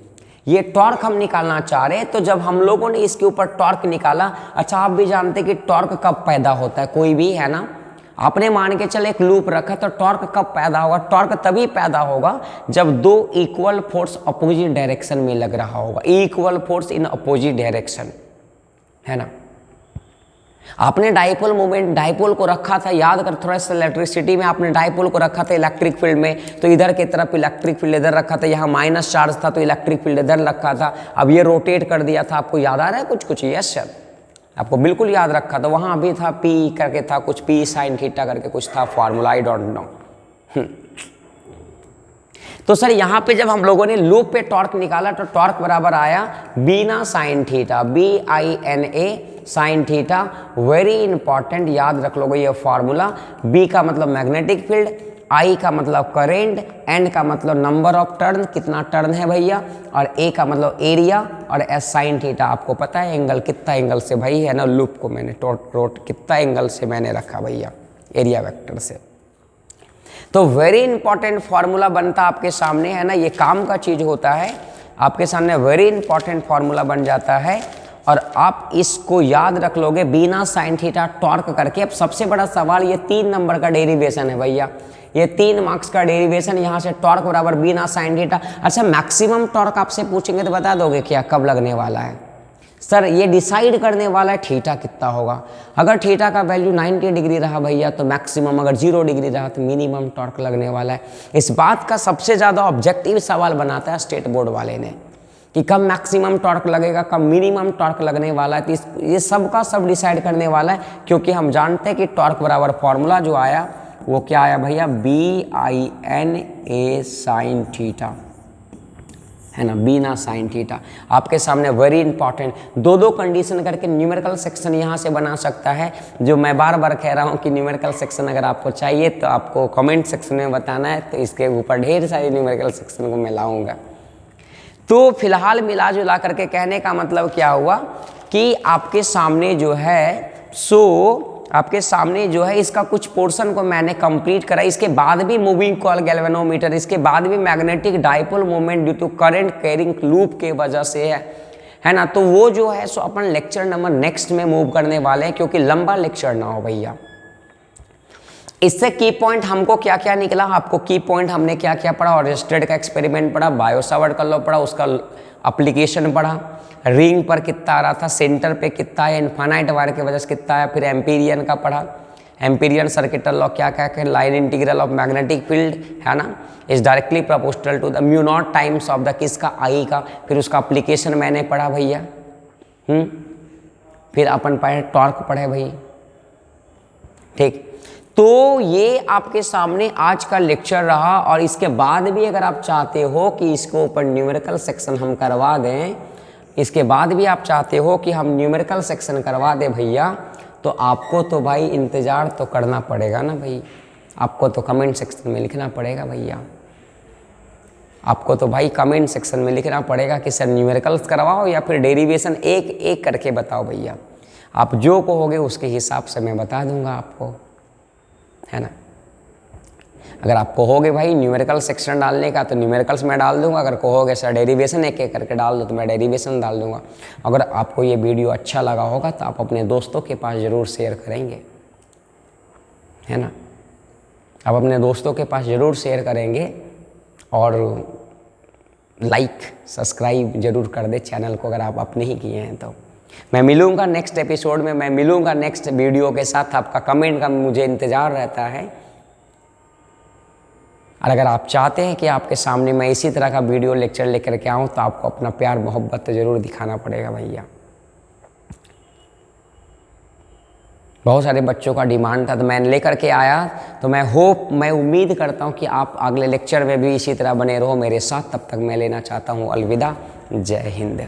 ये टॉर्क हम निकालना चाह रहे हैं। तो जब हम लोगों ने इसके ऊपर टॉर्क निकाला, अच्छा आप भी जानते हैं कि टॉर्क कब पैदा होता है, कोई भी, है ना, आपने मान के चले एक लूप रखा, तो टॉर्क कब पैदा होगा, टॉर्क तभी पैदा होगा जब दो इक्वल फोर्स अपोजिट डायरेक्शन में लग रहा होगा, equal force in opposite direction, है ना। आपने डाइपोल मोमेंट, डाइपोल को रखा था, याद कर थोड़ा सा, इलेक्ट्रिसिटी में आपने डाइपोल को रखा था इलेक्ट्रिक फील्ड में, तो इधर की तरफ इलेक्ट्रिक फील्ड इधर रखा था, यहाँ माइनस चार्ज था तो इलेक्ट्रिक फील्ड इधर रखा था, अब ये रोटेट कर दिया था, आपको याद आ रहा है कुछ कुछ? यस सर, आपको बिल्कुल याद रखा था। वहाँ भी था पी करके था कुछ, पी साइन थीटा करके कुछ था फॉर्मूला, आई डोंट नो। तो सर यहाँ पे जब हम लोगों ने लूप पे टॉर्क निकाला तो टॉर्क बराबर आया बीना sine theta, BINA sine theta. Very important, याद रख लोगे ये फार्मूला। बी का मतलब मैग्नेटिक फील्ड, आई का मतलब करेंट, एन का मतलब नंबर ऑफ टर्न, कितना टर्न है भैया, और ए का मतलब एरिया, और एस साइन थीटा। आपको पता है एंगल कितना एंगल से भाई, है ना, लूप को मैंने रोट कितना एंगल से मैंने रखा भैया, एरिया वेक्टर से। तो वेरी इंपॉर्टेंट फार्मूला बनता आपके सामने, है ना, ये काम का चीज होता है आपके सामने, वेरी इंपॉर्टेंट फार्मूला बन जाता है और आप इसको याद रख लोगे बिना साइन थीटा टॉर्क करके। अब सबसे बड़ा सवाल, ये 3 नंबर का डेरिवेशन है भैया, ये 3 मार्क्स का डेरिवेशन, यहाँ से टॉर्क बराबर बिना साइन थीटा। अच्छा मैक्सिमम टॉर्क आपसे पूछेंगे तो बता दोगे क्या कब लगने वाला है? सर ये डिसाइड करने वाला है थीटा कितना होगा। अगर थीटा का वैल्यू 90 डिग्री रहा भैया तो मैक्सिमम, अगर 0 डिग्री रहा तो मिनिमम टॉर्क लगने वाला है। इस बात का सबसे ज़्यादा ऑब्जेक्टिव सवाल बनाता है स्टेट बोर्ड वाले ने कि कब मैक्सिमम टॉर्क लगेगा, कब मिनिमम टॉर्क लगने वाला है। तो ये सब का सब डिसाइड करने वाला है, क्योंकि हम जानते हैं कि टॉर्क बराबर फॉर्मूला जो आया वो क्या आया भैया, BINA साइन थीटा। है ना, बिना साइन थीटा। आपके सामने वेरी इंपॉर्टेंट दो दो कंडीशन करके न्यूमेरिकल सेक्शन यहाँ से बना सकता है। जो मैं बार बार कह रहा हूँ कि न्यूमेरिकल सेक्शन अगर आपको चाहिए तो आपको कमेंट सेक्शन में बताना है, तो इसके ऊपर ढेर सारे न्यूमेरिकल सेक्शन को मैं लाऊंगा। तो फिलहाल मिला जुला करके कहने का मतलब क्या हुआ कि आपके सामने जो है आपके सामने जो है इसका कुछ पोर्शन को मैंने कंप्लीट करा। इसके बाद भी मूविंग कॉइल गैल्वेनोमीटर, इसके बाद भी magnetic dipole moment due to current carrying loop के वजह से है ना। तो वो जो है सो अपन लेक्चर नंबर नेक्स्ट में मूव करने वाले हैं, क्योंकि लंबा लेक्चर ना हो भैया। इससे की पॉइंट हमको क्या क्या निकला, आपको की पॉइंट हमने क्या क्या पढ़ा, ऑर्जेस्टेड का एक्सपेरिमेंट पढ़ा, बायो-सावर्ट का लॉ पढ़ा, उसका एप्लीकेशन पढ़ा, रिंग पर कितना आ रहा था, सेंटर पे कितना है, इनफाइनाइट वायर की वजह से कितना है, फिर एम्पीरियन का पढ़ा, एम्पीरियन सर्किटल लॉ क्या क्या है, line integral of magnetic field है ना, is directly proportional to the mu naught times of the किसका, आई का, फिर उसका एप्लीकेशन मैंने पढ़ा भैया। फिर अपन पढ़े टॉर्क पढ़े भाई, ठीक। तो ये आपके सामने आज का लेक्चर रहा। और इसके बाद भी अगर आप चाहते हो कि इसको ऊपर न्यूमेरिकल सेक्शन हम करवा दें, इसके बाद भी आप चाहते हो कि हम न्यूमेरिकल सेक्शन करवा दें भैया, तो आपको तो भाई इंतज़ार तो करना पड़ेगा ना भाई। आपको तो कमेंट सेक्शन में लिखना पड़ेगा भैया, आपको तो भाई कमेंट सेक्शन में लिखना पड़ेगा कि सर न्यूमेरिकल्स करवाओ या फिर डेरिवेशन एक एक करके बताओ भैया। आप जो कहोगे उसके हिसाब से मैं बता दूंगा आपको, है ना। अगर आप कहोगे भाई न्यूमेरिकल सेक्शन डालने का तो न्यूमेरिकल्स में डाल दूंगा, अगर कहोगे सर डेरिवेशन एक एक करके डाल दो तो मैं डेरिवेशन डाल दूंगा। अगर आपको ये वीडियो अच्छा लगा होगा तो आप अपने दोस्तों के पास ज़रूर शेयर करेंगे, है ना। आप अपने दोस्तों के पास ज़रूर शेयर करेंगे और लाइक सब्सक्राइब जरूर कर दे चैनल को अगर आप अपने ही किए हैं तो। मैं मिलूंगा नेक्स्ट एपिसोड में, मैं मिलूंगा नेक्स्ट वीडियो के साथ। आपका कमेंट का मुझे इंतज़ार रहता है। और अगर आप चाहते हैं कि आपके सामने मैं इसी तरह का वीडियो लेक्चर लेकर के आऊँ तो आपको अपना प्यार मोहब्बत तो ज़रूर दिखाना पड़ेगा भैया। बहुत सारे बच्चों का डिमांड था तो मैं लेकर के आया। तो मैं उम्मीद करता हूँ कि आप अगले लेक्चर में भी इसी तरह बने रहो मेरे साथ। तब तक मैं लेना चाहता हूँ अलविदा, जय हिंद।